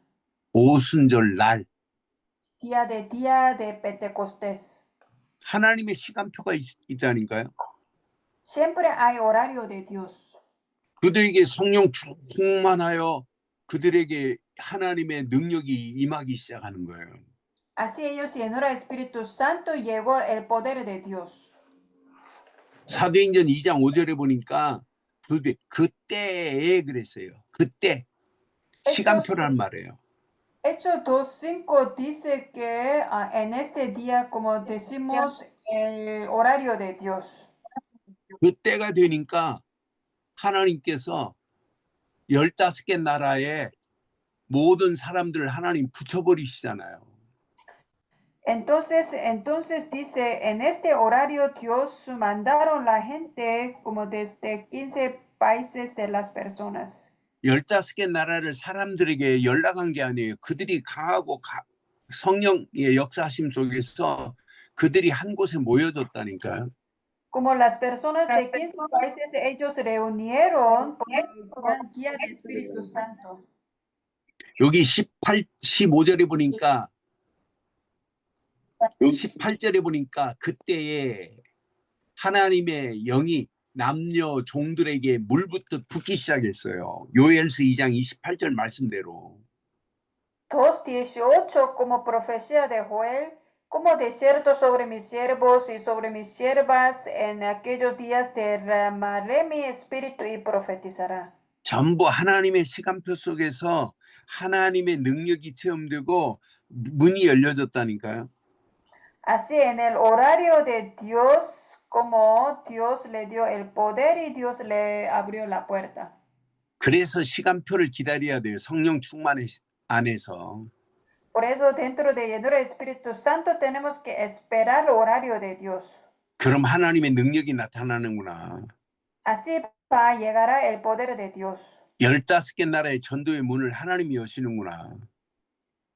오순절 날 Día de Pentecostés. 하나님의 시간표가 있다니까요. Siempre hay horario de Dios. 그들에게 성령 충만하여 그들에게 하나님의 능력이 임하기 시작하는 거예요. Así ellos llenura Espíritu Santo y llegó el poder de Dios. 사도행전 2장 5절에 보니까 그때에 그랬어요. 그때 시간표란 말이에요. Hechos 2:5 dice que en este día, como decimos, el horario de Dios. 그때가 되니까 하나님께서 15개 나라에 모든 사람들을 하나님 붙여버리시잖아요. Entonces dice, en este horario Dios mandaron la gente como desde 15 países de las personas. 15개 나라를 사람들에게 연락한 게 아니에요. 그들이 강하고 성령의 역사하심 속에서 그들이 한 곳에 모여졌다니까요. Como las personas de 15 países, ellos reunieron por guía del Espíritu Santo. 여기 15절에 보니까 18절에 보니까 그때에 하나님의 영이 남녀 종들에게 물붓듯 붓기 시작했어요. 요엘서 2장 28절 말씀대로. 2:18 como profecía de Joel, como desierto sobre mis siervos y sobre mis siervas, en aquellos días derramaré mi espíritu y profetizará. 전부 하나님의 시간표 속에서 하나님의 능력이 체험되고 문이 열려졌다니까요. Así en el horario de Dios, como Dios le dio el poder y Dios le abrió la puerta. 그래서 시간표를 기다려야 돼요. 성령 충만 안에서. Por eso dentro de llenura del Espíritu Santo tenemos que esperar el horario de Dios. 그럼 하나님의 능력이 나타나는구나. Así llegará el poder de Dios. 15개 나라의 전도의 문을 하나님이 여시는구나.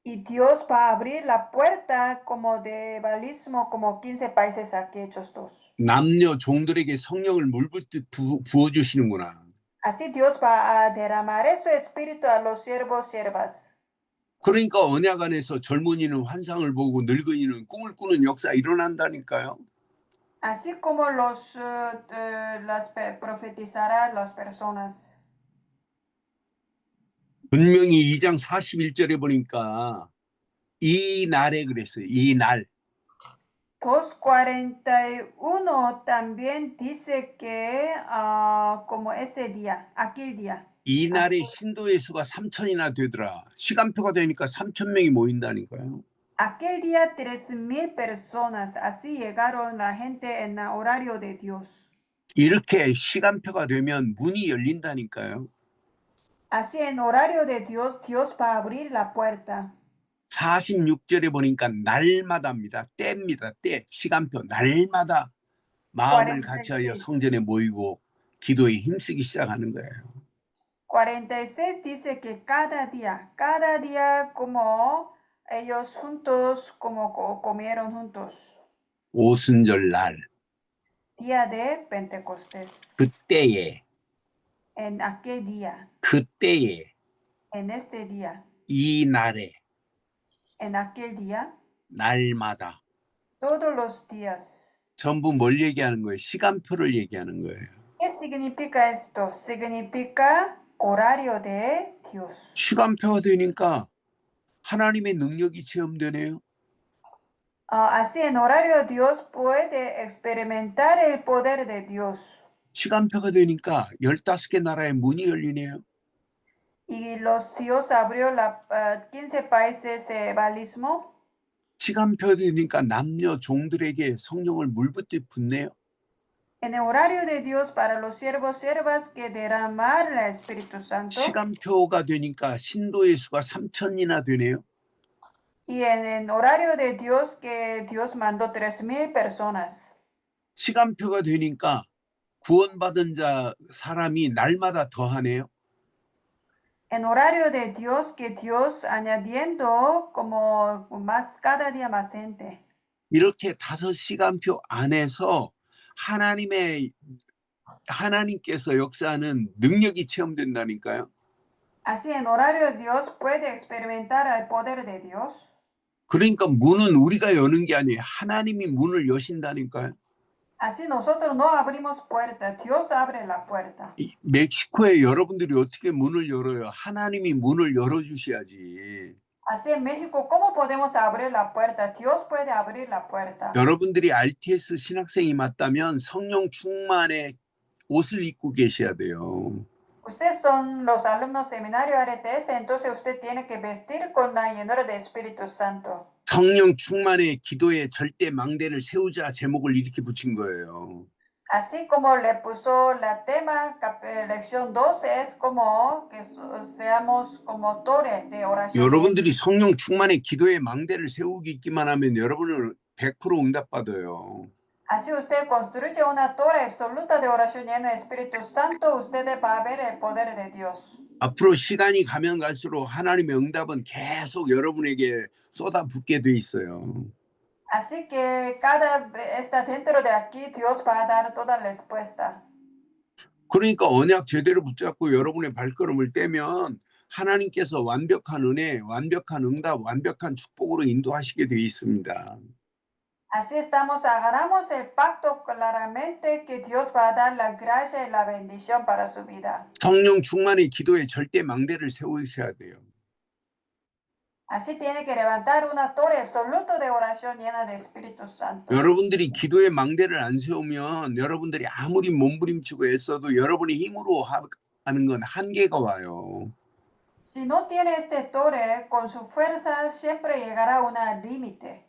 Y Dios va a abrir la puerta como de bautismo, como 15 países aquí, Hechos 2. 남녀 종들에게 성령을 물붓듯 부어주시는구나. Así Dios va a derramar su espíritu a los siervos, siervas. 그러니까 언약 안에서 젊은이는 환상을 보고 늙은이는 꿈을 꾸는 역사 일어난다니까요. Así como profetizarán las personas. 분명히 2장 41절에 보니까 이 날에 그랬어요. 이 날. 2:41 también dice que como ese día, aquel día. 이 날에 신도의 수가 3,000이나 되더라. 시간표가 되니까 3,000명이 모인다니까요. Aquel día 3,000 personas, así llegaron la gente en el horario de Dios. 이렇게 시간표가 되면 문이 열린다니까요. Así en horario de Dios, Dios va a abrir la puerta. 46절에 보니까 날마다입니다. 때입니다. 때. 시간표. 날마다 마음을 같이하여 성전에 모이고 기도에 힘쓰기 시작하는 거예요. 46 dice que cada día como ellos juntos, como comieron juntos. 오순절 날. Día de Pentecostés. 그때에. En aquel día. 그때에. En este día. 이 날에. En aquel día. 날마다. Todos los días. 전부 뭘 얘기하는 거예요? 시간표를 얘기하는 거예요. ¿Qué significa esto? Significa horario de Dios. 시간표가 되니까 하나님의 능력이 체험되네요. Así en horario Dios puede experimentar el poder de Dios. 시간표가 되니까 15개 나라의 문이 열리네요. Y Dios abrió 15 países evangelismo. 시간표 되니까 남녀 종들에게 성령을 물붓듯 붓네요. En el horario de Dios para los siervos siervas que derramar el Espíritu Santo. 시간표가 되니까 신도의 수가 3,000이나 되네요. Y en el horario de Dios que Dios mandó 3,000 personas. 시간표가 되니까 구원받은 자 사람이 날마다 더하네요. En horario de Dios que Dios añadiendo como más cada día más gente. 이렇게 5시간표 안에서 하나님께서 역사하는 능력이 체험된다니까요. Así en horario Dios puede experimentar el poder de Dios. 그러니까 문은 우리가 여는 게 아니에요. 하나님이 문을 여신다니까요. Así nosotros no abrimos puertas, Dios abre la puerta. 멕시코에 여러분들이 어떻게 문을 열어요? 하나님이 문을 열어주셔야지. Así en México, ¿cómo podemos abrir la puerta? Dios puede abrir la puerta. 여러분들이 RTS 신학생이 맞다면 성령 충만의 옷을 입고 계셔야 돼요. Ustedes son los alumnos seminario RTS, entonces usted tiene que vestir con la llenura de Espíritu Santo. 성령 충만의 기도에 절대 망대를 세우자 제목을 이렇게 붙인 거예요. Así como le puso la tema, lección 12 es como que seamos como torre de oración. 여러분들이 성령 충만의 기도에 망대를 세우기만 하면 여러분은 100% 응답받아요. Así usted construye una torre absoluta de oración llena de Espíritu Santo, usted va a ver el poder de Dios. 앞으로 시간이 가면 갈수록 하나님의 응답은 계속 여러분에게 쏟아붓게 돼 있어요. Así que cada está dentro de aquí, Dios va a dar toda la respuesta. 그러니까 언약 제대로 붙잡고 여러분의 발걸음을 떼면 하나님께서 완벽한 은혜, 완벽한 응답, 완벽한 축복으로 인도하시게 돼 있습니다. Así agarramos el pacto claramente que Dios va a dar la gracia y la bendición para su vida. 성령 충만의 기도에 절대 망대를 세우셔야 돼요. Así tiene que levantar una torre absoluta de oración llena de Espíritu Santo. 여러분들이 기도에 망대를 안 세우면 여러분들이 아무리 몸부림치고 애써도 여러분의 힘으로 하는 건 한계가 와요. Si no tiene este torre, con su fuerza siempre llegará a un límite.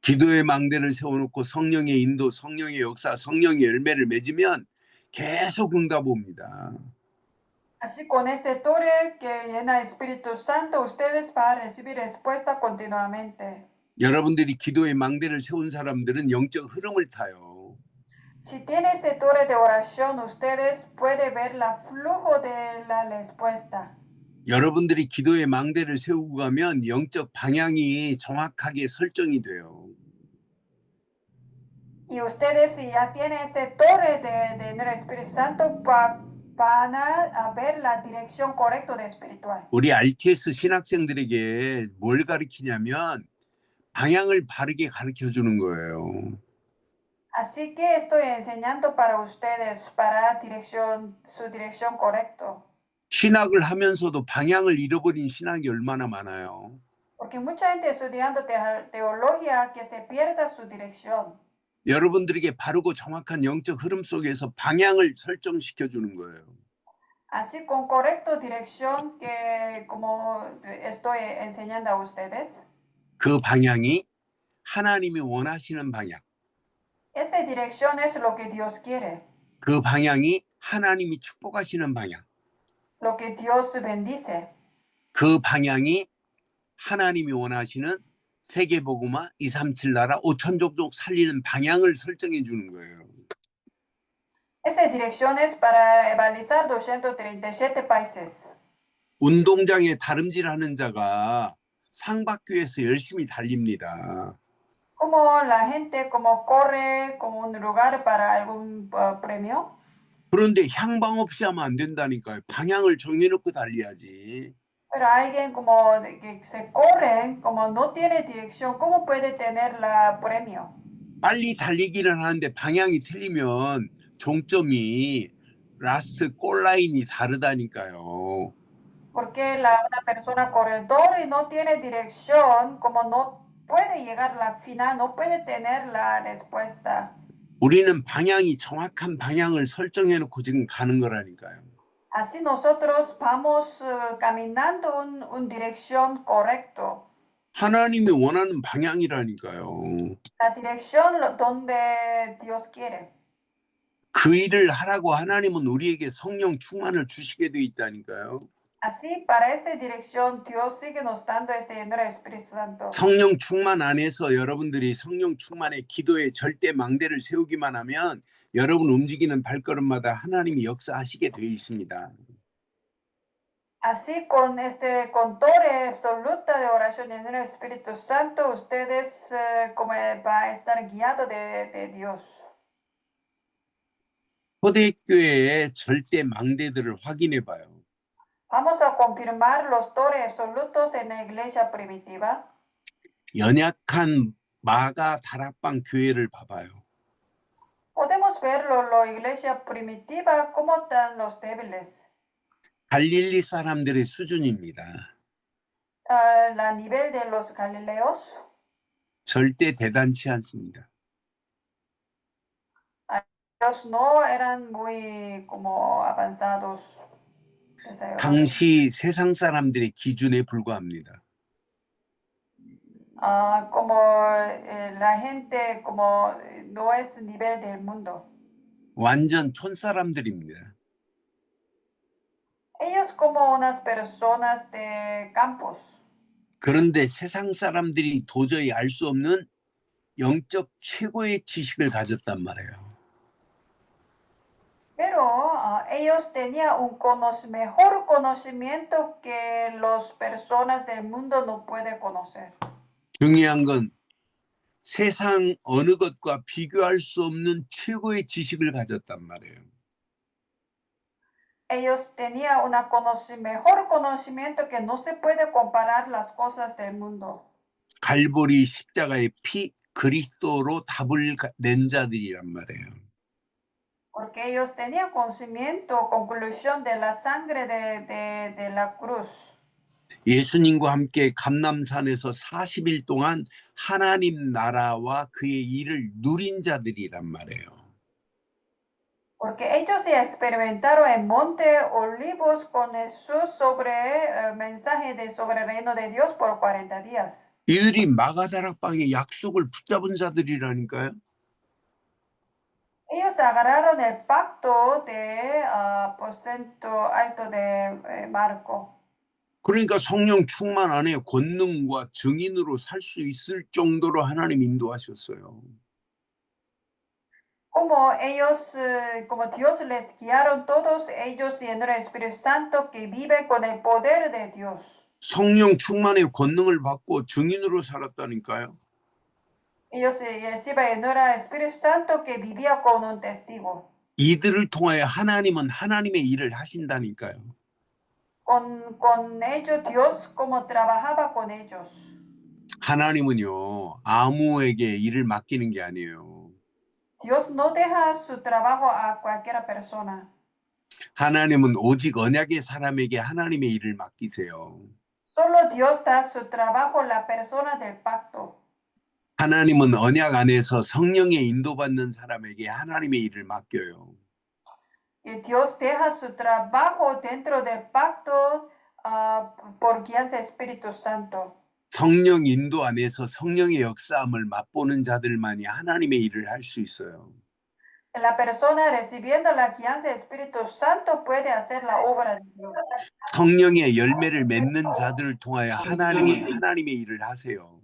기도의 망대를 세워놓고 성령의 인도, 성령의 역사, 성령의 열매를 맺으면 계속 응답 옵니다. Así con este torre que llena Espíritu Santo, ustedes van a recibir respuesta continuamente. 여러분들이 기도의 망대를 세운 사람들은 영적 흐름을 타요. Si tiene este torre de oración, ustedes pueden ver el flujo de la respuesta. 여러분들이 기도의 망대를 세우고 가면 영적 방향이 정확하게 설정이 돼요. Y ustedes si ya tienen este torre de Espíritu Santo, van a ver la dirección correcta de espiritual. 우리 RTS 신학생들에게 뭘 가르치냐면 방향을 바르게 가르쳐 주는 거예요. Así que estoy enseñando para ustedes para su dirección correcta. 신학을 하면서도 방향을 잃어버린 신학이 얼마나 많아요. Porque mucha gente estudiando teología que se pierda su dirección. 여러분들에게 바르고 정확한 영적 흐름 속에서 방향을 설정시켜 주는 거예요. Así con correcta dirección que como estoy enseñando a ustedes. 그 방향이 하나님이 원하시는 방향. Esta dirección es lo que Dios quiere. 그 방향이 하나님이 축복하시는 방향. Lo que Dios bendice. 그 방향이 하나님이 원하시는 세계복음화 237 나라 5천족족 살리는 방향을 설정해 주는 거예요. Esa dirección es para evangelizar 237 países. 운동장에 다름질하는 자가 상 받기 위해서 열심히 달립니다. Como la gente como corre como un lugar para algún premio. 그런데 향방 없이 하면 안 된다니까요. 방향을 정해놓고 달려야지. Pero alguien como que se corren, como no tiene dirección, ¿cómo puede tener la premio? 빨리 달리기를 하는데 방향이 틀리면 종점이 라스트 골라인이 다르다니까요. Porque una persona corredora y no tiene dirección, como no puede llegar a la final, no puede tener la respuesta. 우리는 방향이 정확한 방향을 설정해놓고 지금 가는 거라니까요. Así nosotros vamos caminando un dirección correcto. 하나님이 원하는 방향이라니까요. La dirección donde Dios quiere. 그 일을 하라고 하나님은 우리에게 성령 충만을 주시게 돼 있다니까요. Así, para esta dirección, Dios sigue nos dando este lleno del Espíritu Santo. 성령 충만 안에서 여러분들이 성령 충만의 기도에 절대 망대를 세우기만 하면 여러분 움직이는 발걸음마다 하나님이 역사하시게 돼 있습니다. Así, con torre absoluta de oración en el Espíritu Santo, ustedes como va a estar guiados de Dios. 초대교회의 절대 망대들을 확인해 봐요. Vamos a confirmar los torres absolutos en la iglesia primitiva. 연약한 마가 다락방 교회를 봐봐요. Podemos verlo, la iglesia primitiva, cómo están los débiles. 갈릴리 사람들의 수준입니다. La nivel de los galileos. 절대 대단치 않습니다. Ellos no eran muy como avanzados. 당시 세상 사람들의 기준에 불과합니다. Como la gente como no es nivel del mundo. 완전 촌사람들입니다. Ellos como unas personas de campos. 그런데 세상 사람들이 도저히 알 수 없는 영적 최고의 지식을 가졌단 말이에요. Pero ellos tenían mejor conocimiento que las personas del mundo no pueden conocer. 중요한 건 세상 어느 것과 비교할 수 없는 최고의 지식을 가졌단 말이에요. Ellos tenían mejor conocimiento que no se puede comparar las cosas del mundo. 갈보리 십자가의 피 그리스도로 답을 낸 자들이란 말이에요. Porque ellos tenían conocimiento, conclusión de la sangre de la cruz. 예수님과 함께 감람산에서 40일 동안 하나님 나라와 그의 일을 누린 자들이란 말이에요. Porque ellos experimentaron en Monte Olivos con Jesús sobre el mensaje sobre el reino de Dios por 40 días. 이들이 마가다락방의 약속을 붙잡은 자들이라니까요. Ellos agarraron el pacto de aposento alto de Marco. 그러니까 성령 충만 안에 권능과 증인으로 살 수 있을 정도로 하나님 인도하셨어요. Como ellos, como Dios les guiaron todos ellos en el Espíritu Santo que viven con el poder de Dios. 성령 충만의 권능을 받고 증인으로 살았다니까요. Ellos reciben en el Espíritu Santo que vivía con un testigo. 이들을 통하여 하나님은 하나님의 일을 하신다니까요. Con ellos, Dios como trabajaba con ellos. 하나님은요, 아무에게 일을 맡기는 게 아니에요. Dios no deja su trabajo a cualquier persona. 하나님은 오직 언약의 사람에게 하나님의 일을 맡기세요. Solo Dios da su trabajo a la persona del pacto. 하나님은 언약 안에서 성령의 인도받는 사람에게 하나님의 일을 맡겨요. Y Dios deja su trabajo dentro del pacto por guianza Espíritu Santo. 성령 인도 안에서 성령의 역사함을 맛보는 자들만이 하나님의 일을 할 수 있어요. La persona recibiendo la guianza Espíritu Santo puede hacer la obra de Dios. 성령의 열매를 맺는 자들을 통하여 하나님은 하나님의 일을 하세요.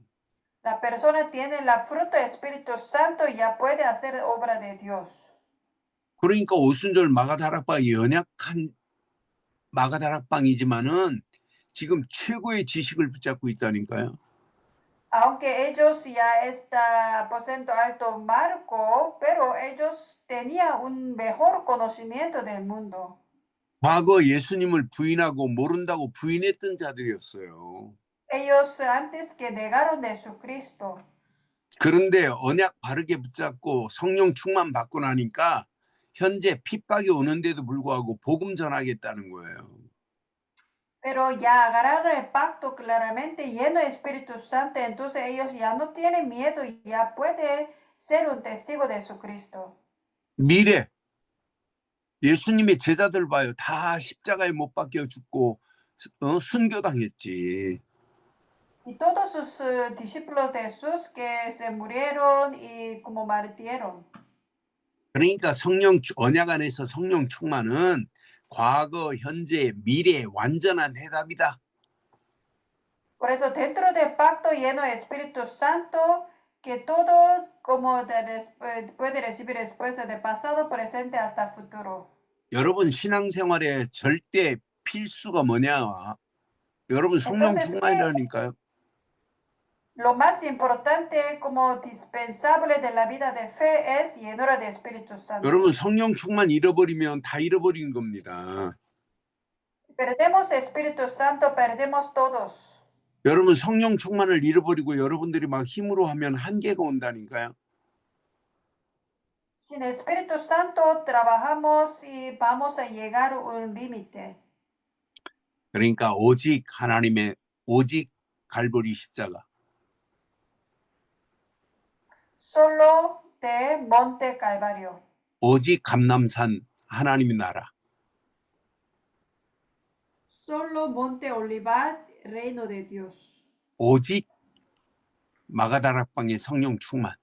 La persona tiene la fruta Espíritu Santo y ya puede hacer obra de Dios. 그러니까 오순절 마가다락방이 연약한 마가다락방이지만은 지금 최고의 지식을 붙잡고 있다니까요. Aunque ellos ya está aposento alto Marco, pero ellos tenían un mejor conocimiento del mundo. 과거 예수님을 부인하고 모른다고 부인했던 자들이었어요. Ellos antes que negaron de Jesucristo. 그런데 언약 바르게 붙잡고 성령 충만 받고 나니까 현재 핍박이 오는데도 불구하고 복음 전하겠다는 거예요. Pero ya agarraron el pacto claramente lleno de Espíritu Santo, entonces ellos ya no tienen miedo y ya puede ser un testigo de Jesucristo. 미래 예수님의 제자들 봐요. 다 십자가에 못 박혀 죽고 순교당했지. Y todos sus discípulos de Jesús que se murieron y como martieron. 그러니까 성령 언약 안에서 성령 충만은 과거, 현재, 미래의 완전한 해답이다. Por eso dentro del pacto lleno de Espíritu Santo, que todo como puede recibir respuesta de pasado, presente hasta futuro. 여러분 신앙생활에 절대 필수가 뭐냐? 여러분 성령 충만이라니까요. Lo más importante como dispensable de la vida de fe es llenura de Espíritu Santo. 여러분 성령 충만 잃어버리면 다 잃어버린 겁니다. Perdemos Espíritu Santo, perdemos todos. 여러분 성령 충만을 잃어버리고 여러분들이 막 힘으로 하면 한계가 온다니까요. Sin Espíritu Santo trabajamos y vamos a llegar a un límite. 그러니까 오직 하나님의 오직 갈보리 십자가. Solo de Monte Calvario. 오직 감람산 하나님의 나라. Solo Monte Olivar, reino de Dios. 오직 마가다락방의 성령 충만.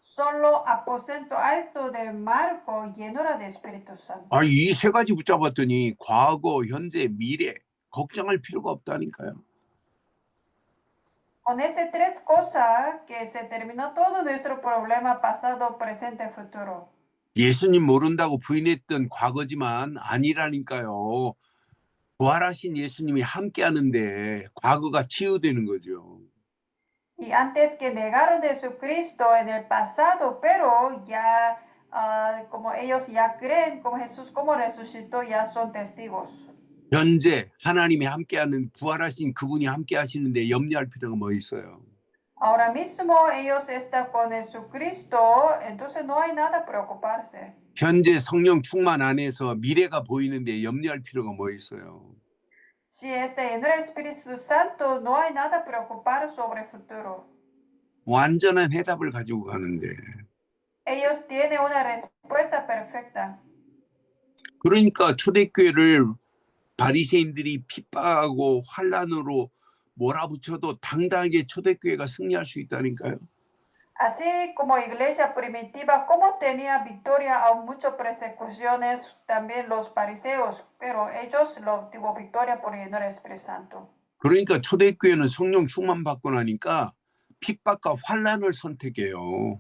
Solo aposento alto de Marco, llenura de Espíritu Santo. 이 세 가지 붙잡았더니 과거, 현재, 미래 걱정할 필요가 없다니까요. Con esas tres cosas que se terminó todo nuestro problema pasado, presente, futuro. 예수님 모른다고 부인했던 과거지만 아니라니까요. 부활하신 예수님이 함께하는데 과거가 치유되는 거죠. Y antes que negaron de Jesucristo en el pasado, pero ya como ellos ya creen como Jesús como resucitó, ya son testigos. 현재 하나님이 함께하는 부활하신 그분이 함께하시는데 염려할 필요가 뭐 있어요? Ahora mismo ellos están con Jesucristo, entonces no hay nada preocuparse. 현재 성령 충만 안에서 미래가 보이는데 염려할 필요가 뭐 있어요? Si está en el Espíritu Santo, no hay nada preocupar sobre el futuro. 완전한 해답을 가지고 가는데. Ellos tienen una respuesta perfecta. 그러니까 초대교회를 바리새인들이 핍박하고 환란으로 몰아붙여도 당당하게 초대교회가 승리할 수 있다니까요. Así como iglesia primitiva, como tenía victoria a muchas persecuciones, también los fariseos, pero ellos lo tuvo victoria por llenar el Espíritu Santo. 그러니까 초대교회는 성령 충만 받고 나니까 핍박과 환란을 선택해요.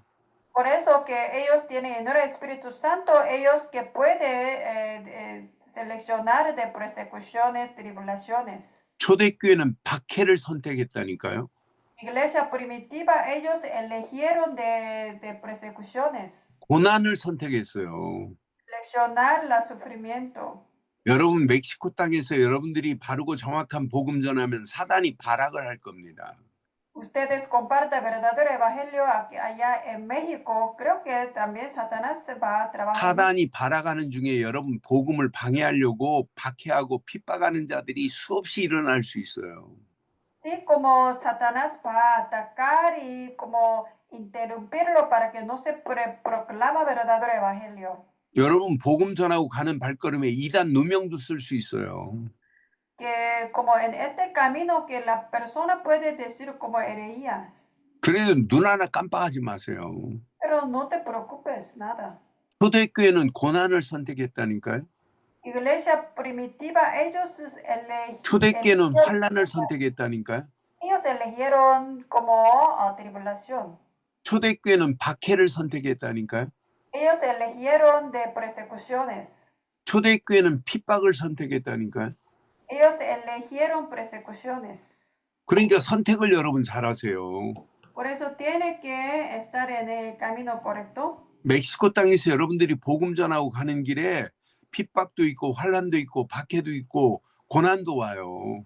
Por eso que ellos tienen llenar el Espíritu Santo, ellos que pueden seleccionar de persecuciones, tribulaciones. 초대교회는 박해를 선택했다니까요. Iglesia primitiva, ellos eligieron de persecuciones. 고난을 선택했어요. Seleccionar el sufrimiento. 여러분 멕시코 땅에서 여러분들이 바르고 정확한 복음 전하면 사단이 발악을 할 겁니다. Ustedes comparten verdadero evangelio allá en México. Creo que también Satanás va a trabajar. 사단이 발악하는 중에 여러분 복음을 방해하려고 박해하고 핍박하는 자들이 수없이 일어날 수 있어요. Sí, como Satanás va a atacar y como interrumpirlo para que no se proclama verdadero evangelio. 여러분 복음 전하고 가는 발걸음에 이단 누명도 쓸 수 있어요. Que como en este camino que la persona puede decir como herejías. 그래도 눈 하나 깜빡하지 마세요. Pero no te preocupes nada. 초대교회는 고난을 선택했다니까요. Iglesia primitiva, 초대교회는 환난을 선택했다니까요. ellos eligieron como tribulación. 초대교회는 박해를 선택했다니까요. Ellos eligieron de persecuciones. 초대교회는 핍박을 선택했다니까요. Ellos eligieron persecuciones. 그러니까 선택을 여러분 잘하세요. Por eso tiene que estar en el camino correcto. 멕시코 땅에서 여러분들이 복음 전하고 가는 길에 핍박도 있고 환난도 있고 박해도 있고 고난도 와요.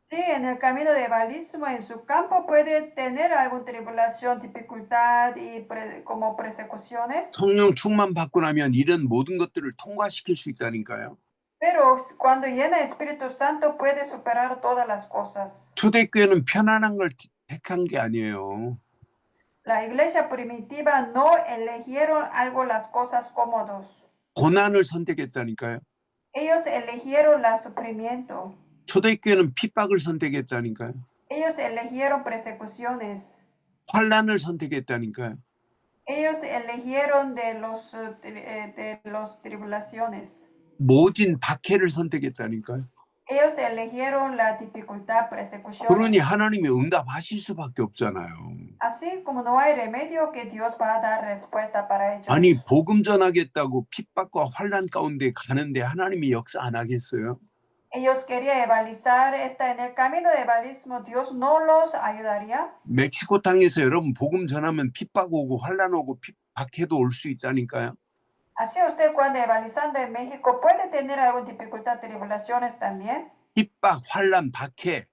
Sí, en el camino de evangelismo en su campo puede tener alguna tribulación, dificultad y como persecuciones. 성령 충만 받고 나면 이런 모든 것들을 통과시킬 수 있다니까요. Pero cuando llena el Espíritu Santo puede superar todas las cosas. 초대교회는 편안한 걸 택한 게 아니에요. La iglesia primitiva no eligieron algo las cosas cómodos. 고난을 선택했다니까요. Ellos eligieron el sufrimiento. 초대교회는 핍박을 선택했다니까요. Ellos eligieron persecuciones. 환난을 선택했다니까요. Ellos eligieron de los tribulaciones. 모진 박해를 선택했다니까요. Ellos eligieron la dificultad, persecución. 그러니 하나님이 응답하실 수밖에 없잖아요. Así como no hay remedio que Dios va a dar respuesta para ellos. 아니 복음 전하겠다고 핍박과 환난 가운데 가는데 하나님이 역사 안 하겠어요? Ellos querían evangelizar en el camino de evangelismo. Dios no los ayudaría. 멕시코 땅에서 여러분 복음 전하면 핍박 오고 환난 오고 박해도 올 수 있다니까요. Así usted cuando evangelizando en México puede tener alguna dificultad, tribulaciones también. 핍박, 환난, 박해,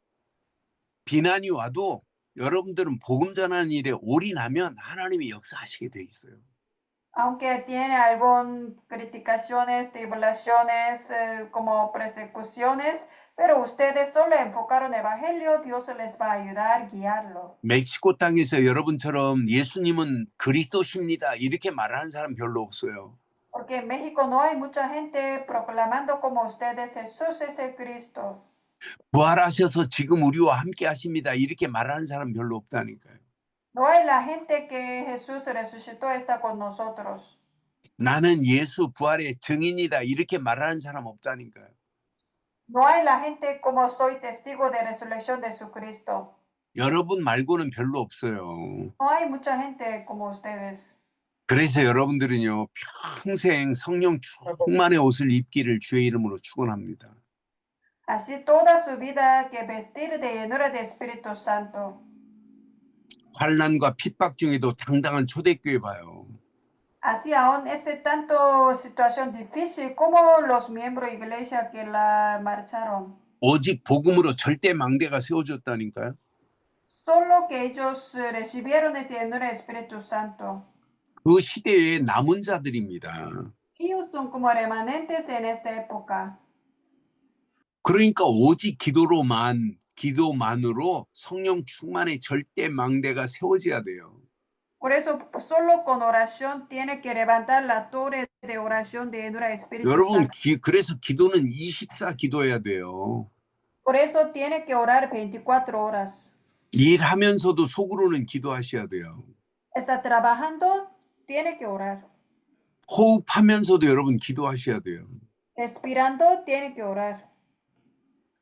비난이 와도 여러분들은 복음 전하는 일에 올인하면 하나님이 역사하시게 돼 있어요. Aunque tiene algunas criticaciones, tribulaciones, como persecuciones, pero ustedes solo enfocaron el evangelio, Dios les va a ayudar, guiarlo. 멕시코 땅에서 여러분처럼 예수님은 그리스도십니다 이렇게 말하는 사람 별로 없어요. Porque en México no hay mucha gente proclamando como ustedes, Jesús es el Cristo. 부활하셔서 지금 우리와 함께 하십니다 이렇게 말하는 사람 별로 없다니까요. No hay la gente que Jesús resucitó está con nosotros. 나는 예수 부활의 증인이다 이렇게 말하는 사람 없다니까요. No hay la gente como soy testigo de resurrección de Jesucristo. 여러분 말고는 별로 없어요. No hay mucha gente como ustedes. 그래서 여러분들은요 평생 성령 충만의 옷을 입기를 주의 이름으로 축원합니다. Así toda su vida que vestir de llenura de Espíritu Santo. 환난과 핍박 중에도 당당한 초대교회 봐요. Así aún tanto situación difícil como los miembros de iglesia que la marcharon. 오직 복음으로 절대 망대가 세워졌다니까요. Solo que ellos recibieron esa llenura de Espíritu Santo. 그 시대의 남은 자들입니다. Ellos son como remanentes en esta época. 그러니까 오직 기도만으로 성령 충만의 절대 망대가 세워져야 돼요. Por eso solo con oración tiene que levantar la torre de oración de llenura de Espíritu 여러분 Santo. 그래서 기도는 24 기도해야 돼요. Por eso tiene que orar 24 horas. 일하면서도 속으로는 기도하셔야 돼요. Está trabajando, tiene que orar. 호흡하면서도 여러분 기도하셔야 돼요. Respirando, tiene que orar.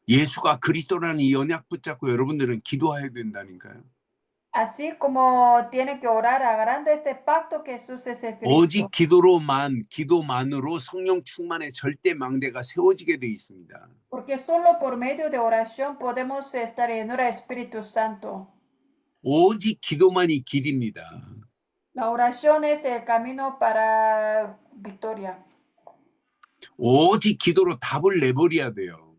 예수가 그리스도라는 이 언약 붙잡고 여러분들은 기도해야 된다니까요. Así como tiene que orar agarrando este pacto que Jesús es el 오직 Cristo. 기도만으로 성령 충만의 절대 망대가 세워지게 돼 있습니다. Porque solo por medio de oración podemos estar en llenura de Espíritu Santo. 오직 기도만이 길입니다. La oración es el camino para victoria. 오직 기도로 답을 내버려야 돼요.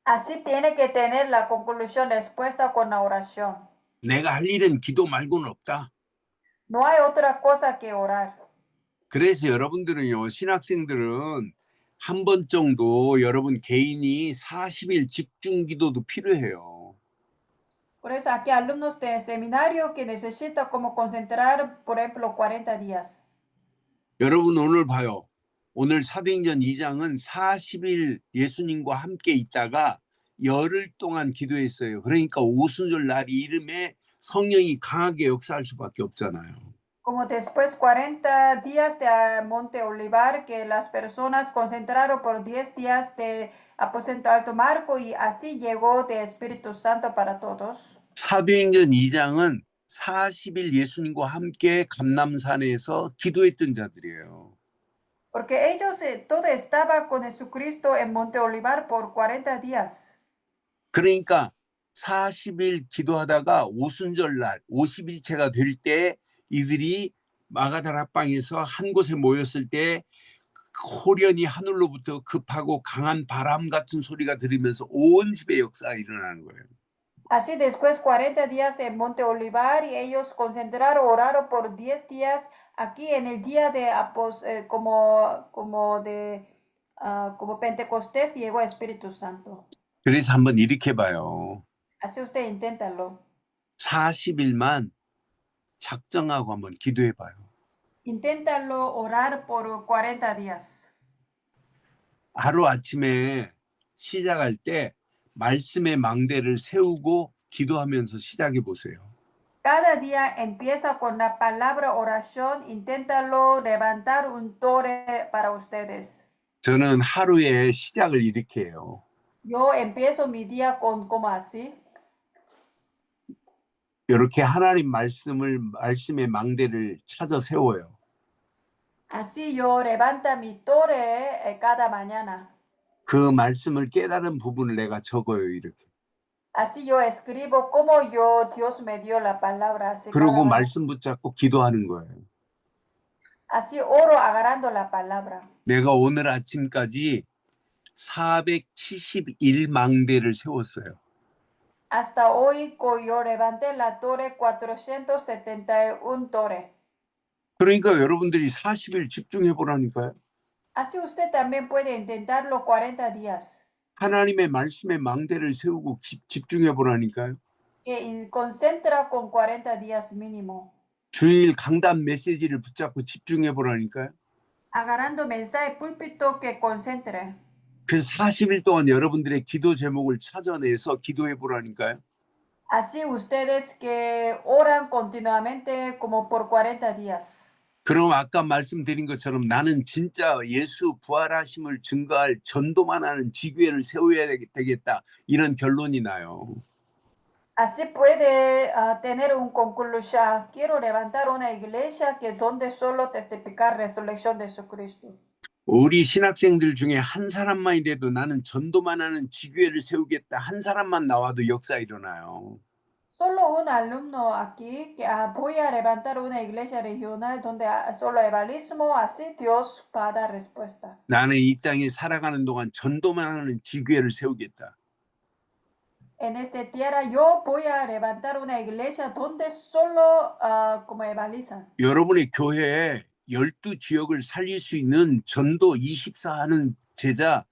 Así tiene que tener la conclusión respuesta con la oración. 내가 할 일은 기도 말고는 없다. No hay otra cosa que orar. 그래서 여러분들은요, 신학생들은 한 번 정도 여러분 개인이 40일 집중 기도도 필요해요. Por eso aquí alumnos de seminario que necesitan como concentrar, por ejemplo, 40 días. 여러분 오늘 봐요. 오늘 사도행전 2장은 40일 예수님과 함께 있다가 열흘 동안 기도했어요. 그러니까 오순절 날 이름에 성령이 강하게 역사할 수밖에 없잖아요. Como después 40 días de Monte Olivar, que las personas concentraron por 10 días de Aposento Alto Marco y así llegó de Espíritu Santo para todos. 사도행전 2장은 40일 예수님과 함께 감람산에서 기도했던 자들이에요. Porque ellos todo estaba con Jesucristo en Monte Olivar por 40 días. 그러니까 40일 기도하다가 오순절 날 50일째가 될 때 이들이 마가다락방에서 한 곳에 모였을 때 호련히 하늘로부터 급하고 강한 바람 같은 소리가 들으면서 온 집의 역사가 일어나는 거예요. Así después 40 días en Monte Olivar y ellos concentraron, oraron por 10 días aquí en el día de como Pentecostés llegó Espíritu Santo. 그래서 한번 이렇게 봐요. Así usted inténtalo. 40일만 작정하고 한번 기도해 봐요. Inténtalo orar por 40 días. 하루아침에 시작할 때 말씀의 망대를 세우고 기도하면서 시작해 보세요. Cada día empieza con la palabra oración. Inténtalo levantar un torre para ustedes. 저는 하루의 시작을 이렇게 해요. Yo empiezo mi día con como así. 이렇게 하나님 말씀의 망대를 찾아 세워요. Así yo levanta mi torre cada mañana. 그 말씀을 깨달은 부분을 내가 적어요, 이렇게. Así yo escribo como Dios me dio la palabra. Así, 그리고 말씀 붙잡고 기도하는 거예요. así oro agarrando la palabra. 내가 오늘 아침까지 471망대를 세웠어요. Hasta hoy yo levanté la torre 471 torre. 그러니까 여러분들이 40일 집중해 보라니까요. Así usted también puede intentarlo 40 días. 하나님의 말씀의 망대를 세우고 집중해 보라니까요. Que concentra con 40 días mínimo. 주일 강단 메시지를 붙잡고 집중해 보라니까요. Agarrando mensaje púlpito que concentre. 그 40일 동안 여러분들의 기도 제목을 찾아내서 기도해 보라니까요. Así ustedes que oran continuamente como por 40 días. 그럼 아까 말씀드린 것처럼 나는 진짜 예수 부활하심을 증거할 전도만 하는 지교회를 세워야 되겠다. 이런 결론이 나요. Así puede tener un conclusión. Quiero levantar una iglesia que donde solo testificar resurrección de Jesucristo. 우리 신학생들 중에 한 사람만이라도 나는 전도만 하는 지교회를 세우겠다. 한 사람만 나와도 역사 일어나요. Solo un alumno aquí que voy a levantar una iglesia regional donde solo evangelismo, así Dios va a dar respuesta. 나는 이 땅에 살아가는 동안 전도만 하는 지교회를 세우겠다. En esta tierra yo voy a levantar una iglesia donde solo como evangelizan. 여러분의 교회에 12지역을 살릴 수 있는 전도 24 하는 제자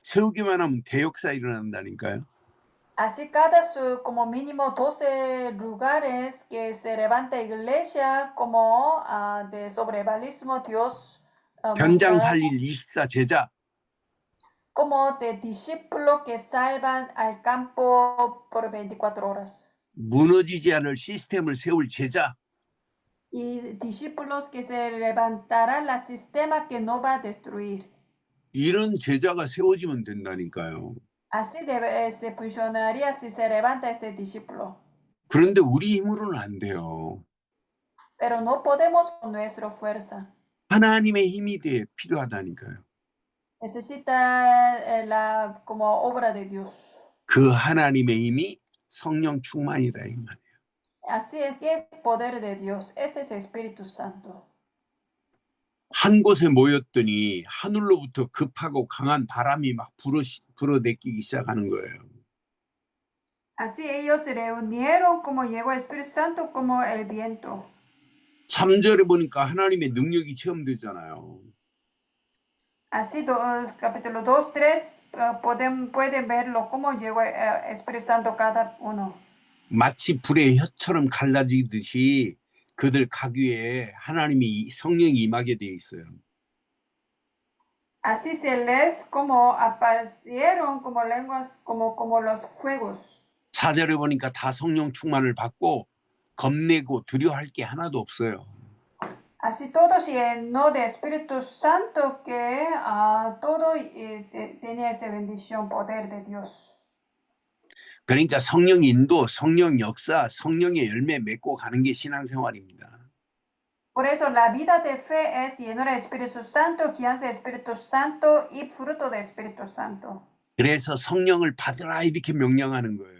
세우기만 하면 대역사 일어난다니까요. Así cada como mínimo 12 lugares que se levanta iglesia como de sobre evangelismo Dios 현장 살릴 24 제자. como de discípulos que salvan al campo por 24 horas. 무너지지 않을 시스템을 세울 제자. Y discípulos que se levantará el sistema que no va a destruir. 이런 제자가 세워지면 된다니까요. Así se funcionaría si se levanta este discípulo. 그런데 우리 힘으로는 안 돼요. Pero no podemos con nuestra fuerza. 하나님의 힘이 필요하다니까요. Necesita como obra de Dios. 그 하나님의 힘이 성령 충만이라 이 말이에요. Así es que es poder de Dios. Ese es Espíritu Santo. 한 곳에 모였더니 하늘로부터 급하고 강한 바람이 막 불어내끼기 시작하는 거예요. Así ellos se reunieron como llegó el Espíritu Santo como el viento. 3절에 보니까 하나님의 능력이 체험되잖아요. Así, capítulo 2, 3, pueden verlo cómo llegó el Espíritu Santo cada uno. 마치 불의 혀처럼 갈라지듯이 그들 가귀에 하나님이 성령이 임하게 돼 있어요. Así se les como aparecieron como lenguas, como los fuegos. 4절에 보니까 다 성령 충만을 받고 겁내고 두려워할 게 하나도 없어요. Así todo se llenó de Espíritu Santo que todo tenía esta bendición, poder de Dios. 그러니까 성령 인도, 성령 역사, 성령의 열매 맺고 가는 게 신앙생활입니다. Por eso la vida de fe es lleno del Espíritu Santo, guianza del Espíritu Santo y fruto del Espíritu Santo. 그래서 성령을 받으라 이렇게 명령하는 거예요.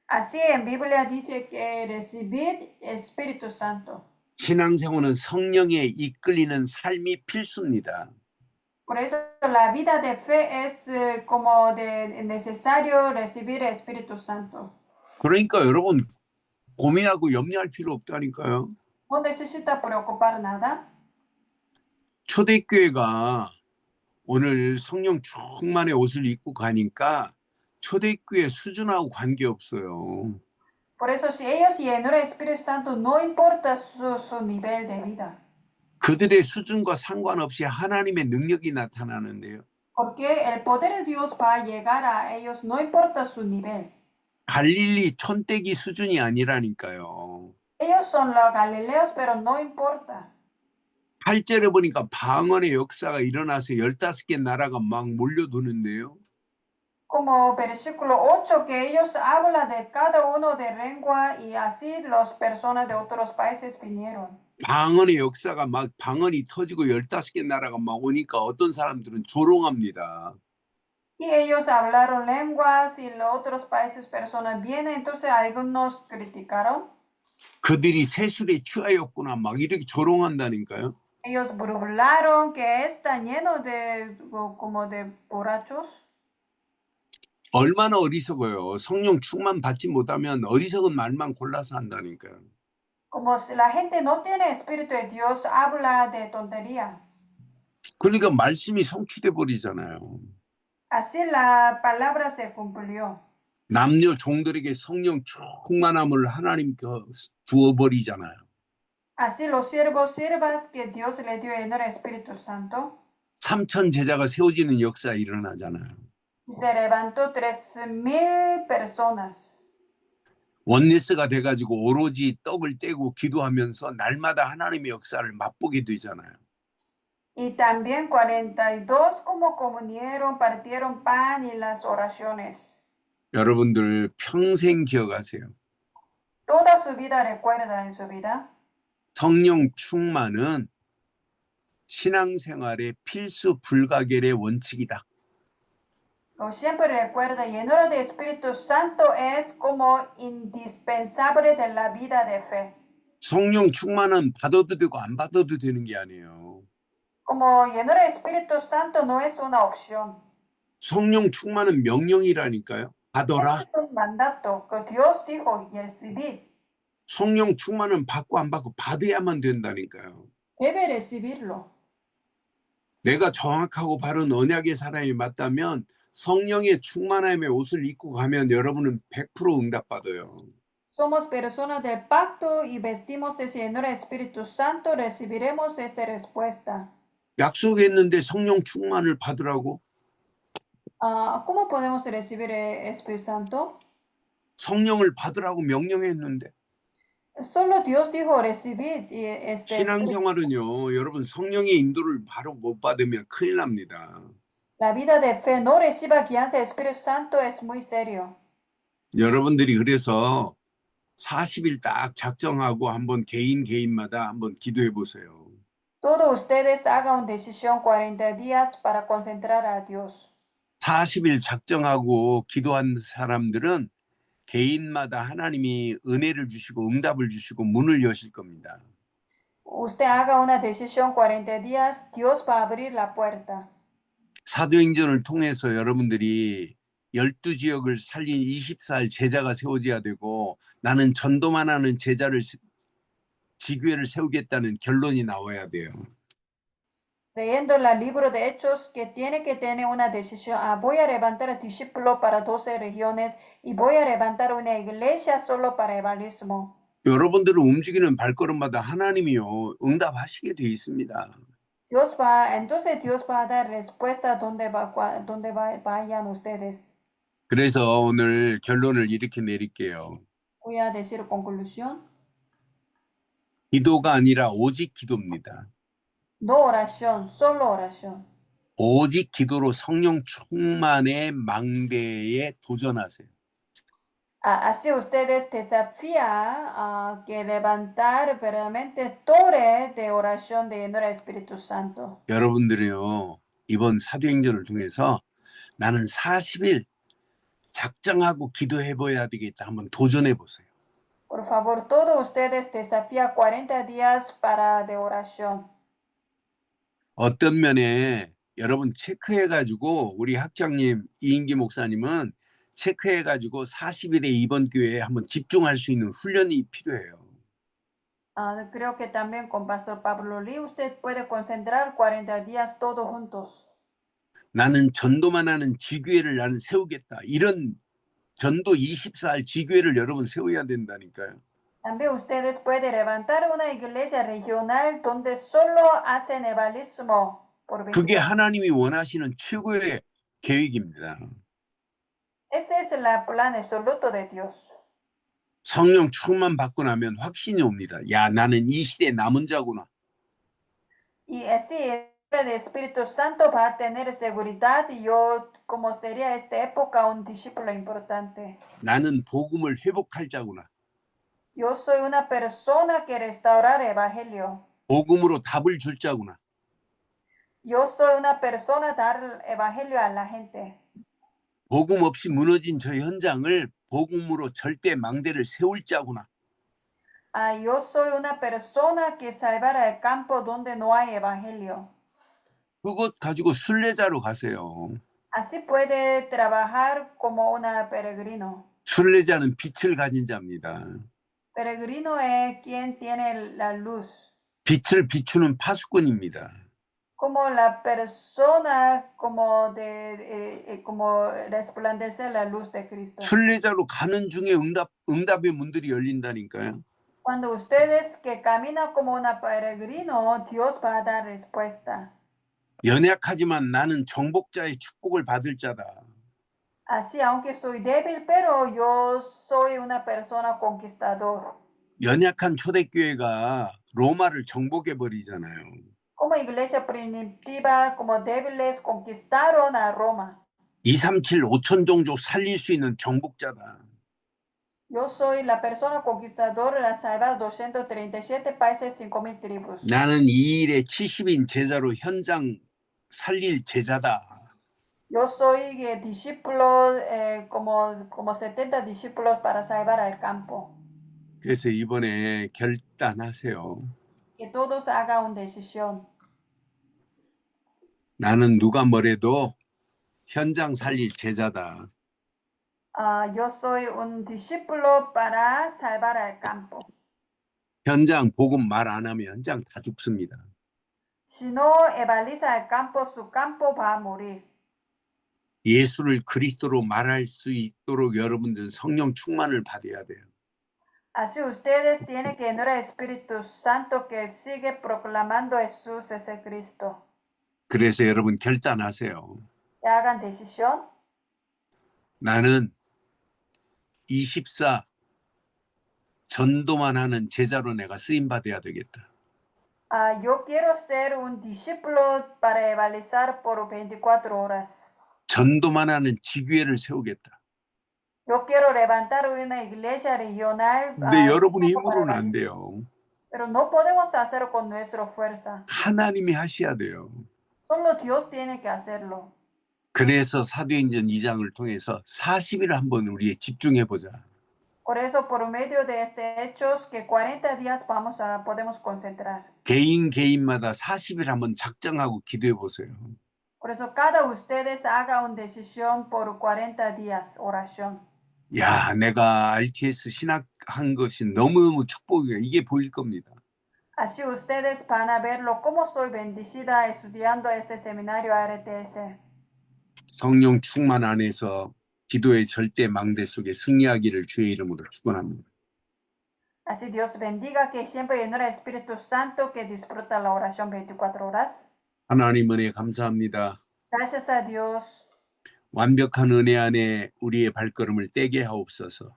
Así en Biblia dice que recibid Espíritu Santo. 신앙생활은 성령에 이끌리는 삶이 필수입니다. Por eso la vida de fe es como necesario recibir el Espíritu Santo. 그러니까 여러분 고민하고 염려할 필요 없다니까요. No necesita preocupar nada. 초대교회가 오늘 성령 충만의 옷을 입고 가니까 초대교회 수준하고 관계없어요. Por eso si ellos llenan el Espíritu Santo, no importa su nivel de vida. 그들의 수준과 상관없이 하나님의 능력이 나타나는데요. Porque el poder de Dios va a llegar a ellos, no importa su nivel. 갈릴리 촌떼기 수준이 아니라니까요. Ellos son los galileos, pero no importa. 8절에 보니까 방언의 역사가 일어나서 15개 나라가 막 몰려드는데요. Como versículo 8, que ellos hablan de cada uno de lengua y así las personas de otros países vinieron. 방언의 역사가 막 방언이 터지고 15개 나라가 막 오니까 어떤 사람들은 조롱합니다. Y ellos hablaron lenguas y los otros países personas vienen, entonces algunos criticaron. 그들이 세술에 취하였구나 막 이렇게 조롱한다니까요. Ellos burlaron que están llenos de como de borrachos. 얼마나 어리석어요. 성령 충만 받지 못하면 어리석은 말만 골라서 한다니까요. Como si la gente no tiene espíritu de Dios, habla de tontería. 그러니까 말씀이 성취돼 버리잖아요. Así la palabra se cumplió. 남녀 종들에게 성령 충만함을 하나님께 부어버리잖아요. Así los siervos sirvas que Dios le dio en el Espíritu Santo. 3,000 제자가 세워지는 역사 일어나잖아요. Se levantó 3,000 personas. 원네스가 돼가지고 오로지 떡을 떼고 기도하면서 날마다 하나님의 역사를 맛보게 되잖아요. Y también 42 como comieron, partieron pan y las oraciones. 여러분들 평생 기억하세요. Toda su vida recuerda en su vida. 성령 충만은 신앙생활의 필수 불가결의 원칙이다. Siempre recuerda, lleno de Espíritu Santo es como indispensable de la vida de fe. 성령 충만은 받아도 되고 안 받아도 되는 게 아니에요. Como lleno de Espíritu Santo no es una opción. 성령 충만은 명령이라니까요. 받아라. Es un mandato que Dios dijo y recibir. 성령 충만은 받고 안 받고 받아야만 된다니까요. Debe recibirlo. 내가 정확하고 바른 언약의 사람이 맞다면 성령의 충만함의 옷을 입고 가면 여러분은 100% 응답받아요. Somos personas del pacto y vestimos ese lleno del Espíritu Santo, recibiremos esta respuesta. 약속했는데 성령 충만을 받으라고? ¿Cómo podemos recibir el Espíritu Santo? 성령을 받으라고 명령했는데. Solo Dios dijo recibir este 신앙생활은요, 여러분 성령의 인도를 바로 못 받으면 큰일 납니다. La vida de fe no reciba guianza del Espíritu Santo es muy serio. 여러분들이 그래서 40일 딱 작정하고 한번 개인마다 한번 기도해 보세요. Todos ustedes hagan una decisión 40 días para concentrar a Dios. 40일 작정하고 기도한 사람들은 개인마다 하나님이 은혜를 주시고 응답을 주시고 문을 여실 겁니다. Usted haga una decisión 40 días, Dios va a abrir la puerta. 사도행전을 통해서 여러분들이 12지역을 살린 24일 제자가 세워져야 되고 나는 전도만 하는 지교회를 세우겠다는 결론이 나와야 돼요. Leyendo el libro de Hechos, que tiene que tener una decisión. Voy a levantar discípulos para 12 regiones y voy a levantar una iglesia solo para evangelismo. 여러분들을 움직이는 발걸음마다 하나님이요 응답하시게 되어 있습니다. Entonces Dios va a dar respuesta donde vayan ustedes. 그래서 오늘 결론을 이렇게 내릴게요. Voy a decir conclusión. 기도가 아니라 오직 기도입니다. No oración, solo oración. 오직 기도로 성령 충만의 망대에 도전하세요. Así ustedes desafían que levantar verdaderamente torre de oración de lleno del Espíritu Santo. 여러분들이요 이번 사도행전을 통해서 나는 40일 작정하고 기도해봐야 되겠다 한번 도전해 보세요. Por favor, todos ustedes desafían 40 días de oración. 어떤 면에 여러분 체크해가지고 우리 학장님 이인기 목사님은 체크해가지고 40일에 이번 교회에 한번 집중할 수 있는 훈련이 필요해요. Creo que también con Pastor Pablo Lee usted puede concentrar 40 días todos juntos. 나는 전도만 하는 지교회를 나는 세우겠다. 이런 전도 24일 지교회를 여러분 세워야 된다니까요. También ustedes pueden levantar una iglesia regional donde solo hacen evangelismo por 24. 그게 하나님이 원하시는 최고의 계획입니다. Ese es el plan absoluto de Dios. 성령 충만 받고 나면 확신이 옵니다. 야, 나는 이 시대에 남은 자구나. Y así el Espíritu Santo va a tener seguridad y yo, como sería esta época, un discípulo importante. 나는 복음을 회복할 자구나. Yo soy una persona que restaurar el evangelio. 복음으로 답을 줄 자구나. Yo soy una persona dar el evangelio a la gente. 복음 없이 무너진 저 현장을 복음으로 절대 망대를 세울 자구나. Yo soy una persona que salvará el campo donde no hay evangelio. 그것 가지고 순례자로 가세요. Así puede trabajar como una peregrino. 순례자는 빛을 가진 자입니다. Peregrino es quien tiene la luz. 빛을 비추는 파수꾼입니다. Como la persona como resplandecer la luz de Cristo. 순례자로 가는 중에 응답의 문들이 열린다니까요. Cuando ustedes que caminan como una peregrino, Dios va a dar respuesta. 연약하지만 나는 정복자의 축복을 받을 자다. Así, aunque soy débil, pero yo soy una persona conquistador. 연약한 초대교회가 로마를 정복해 버리잖아요. Como iglesia primitiva, como débiles, conquistaron a Roma. 237 5천 종족 살릴 수 있는 정복자다. Yo soy la persona conquistadora, la salva 237 países, 5,000 tribus. 나는 이 일에 70인 제자로 현장 살릴 제자다. Yo soy discípulo, como 70 discípulos para salvar al campo. 그래서 이번에 결단하세요. Que todos hagan una decisión. 나는 누가 뭐래도 현장 살릴 제자다. Yo soy un discípulo para salvar al campo. 현장 복음 말 안 하면 현장 다 죽습니다. Si no evangeliza el campo, su campo va a morir. 예수를 그리스도로 말할 수 있도록 여러분들 성령 충만을 받아야 돼요. Así ustedes tienen que tener el Espíritu Santo que sigue proclamando Jesús es el Cristo. 그래서 여러분 결단하세요. Que hagan decisión. 나는 24 전도만 하는 제자로 내가 쓰임 받아야 되겠다. Yo quiero ser un discípulo para evangelizar por 24 horas. 전도만 하는 지교회를 세우겠다. Yo quiero levantar una iglesia regional. 근데 여러분의 힘으로는 안 돼요. Pero no podemos hacerlo con nuestra fuerza. 하나님이 하셔야 돼요. Solo Dios tiene que hacerlo. 그래서 사도행전 2장을 통해서 40일 한번 우리 집중해 보자. Por eso, por medio de este hechos, que 40 días podemos concentrar. 개인마다 40일 한번 작정하고 기도해 보세요. Por eso, cada ustedes haga una decisión por 40 días, oración. 야, 내가 RTS 신학한 것이 너무너무 축복이야. 이게 보일 겁니다. Así ustedes van a verlo cómo soy bendecida estudiando este seminario RTS. 성령 충만 안에서 기도의 절대 망대 속에 승리하기를 주의 이름으로 축원합니다. Así Dios bendiga que siempre lleno el Espíritu Santo que disfruta la oración 24 horas. 하나님 은혜 감사합니다. Gracias a Dios 완벽한 은혜 안에 우리의 발걸음을 떼게 하옵소서.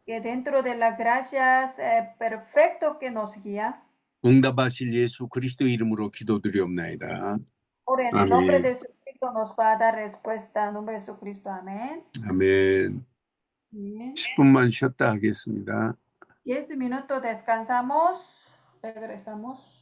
que dentro de las gracias perfecto que nos guía. 응답하실 예수 그리스도 이름으로 기도드리옵나이다. Por el Amén. nombre de Jesucristo nos va a dar respuesta. En nombre de Jesucristo. Amén. 아멘. Bien. 10분만 쉬었다 하겠습니다. 10 minutos descansamos. Regresamos.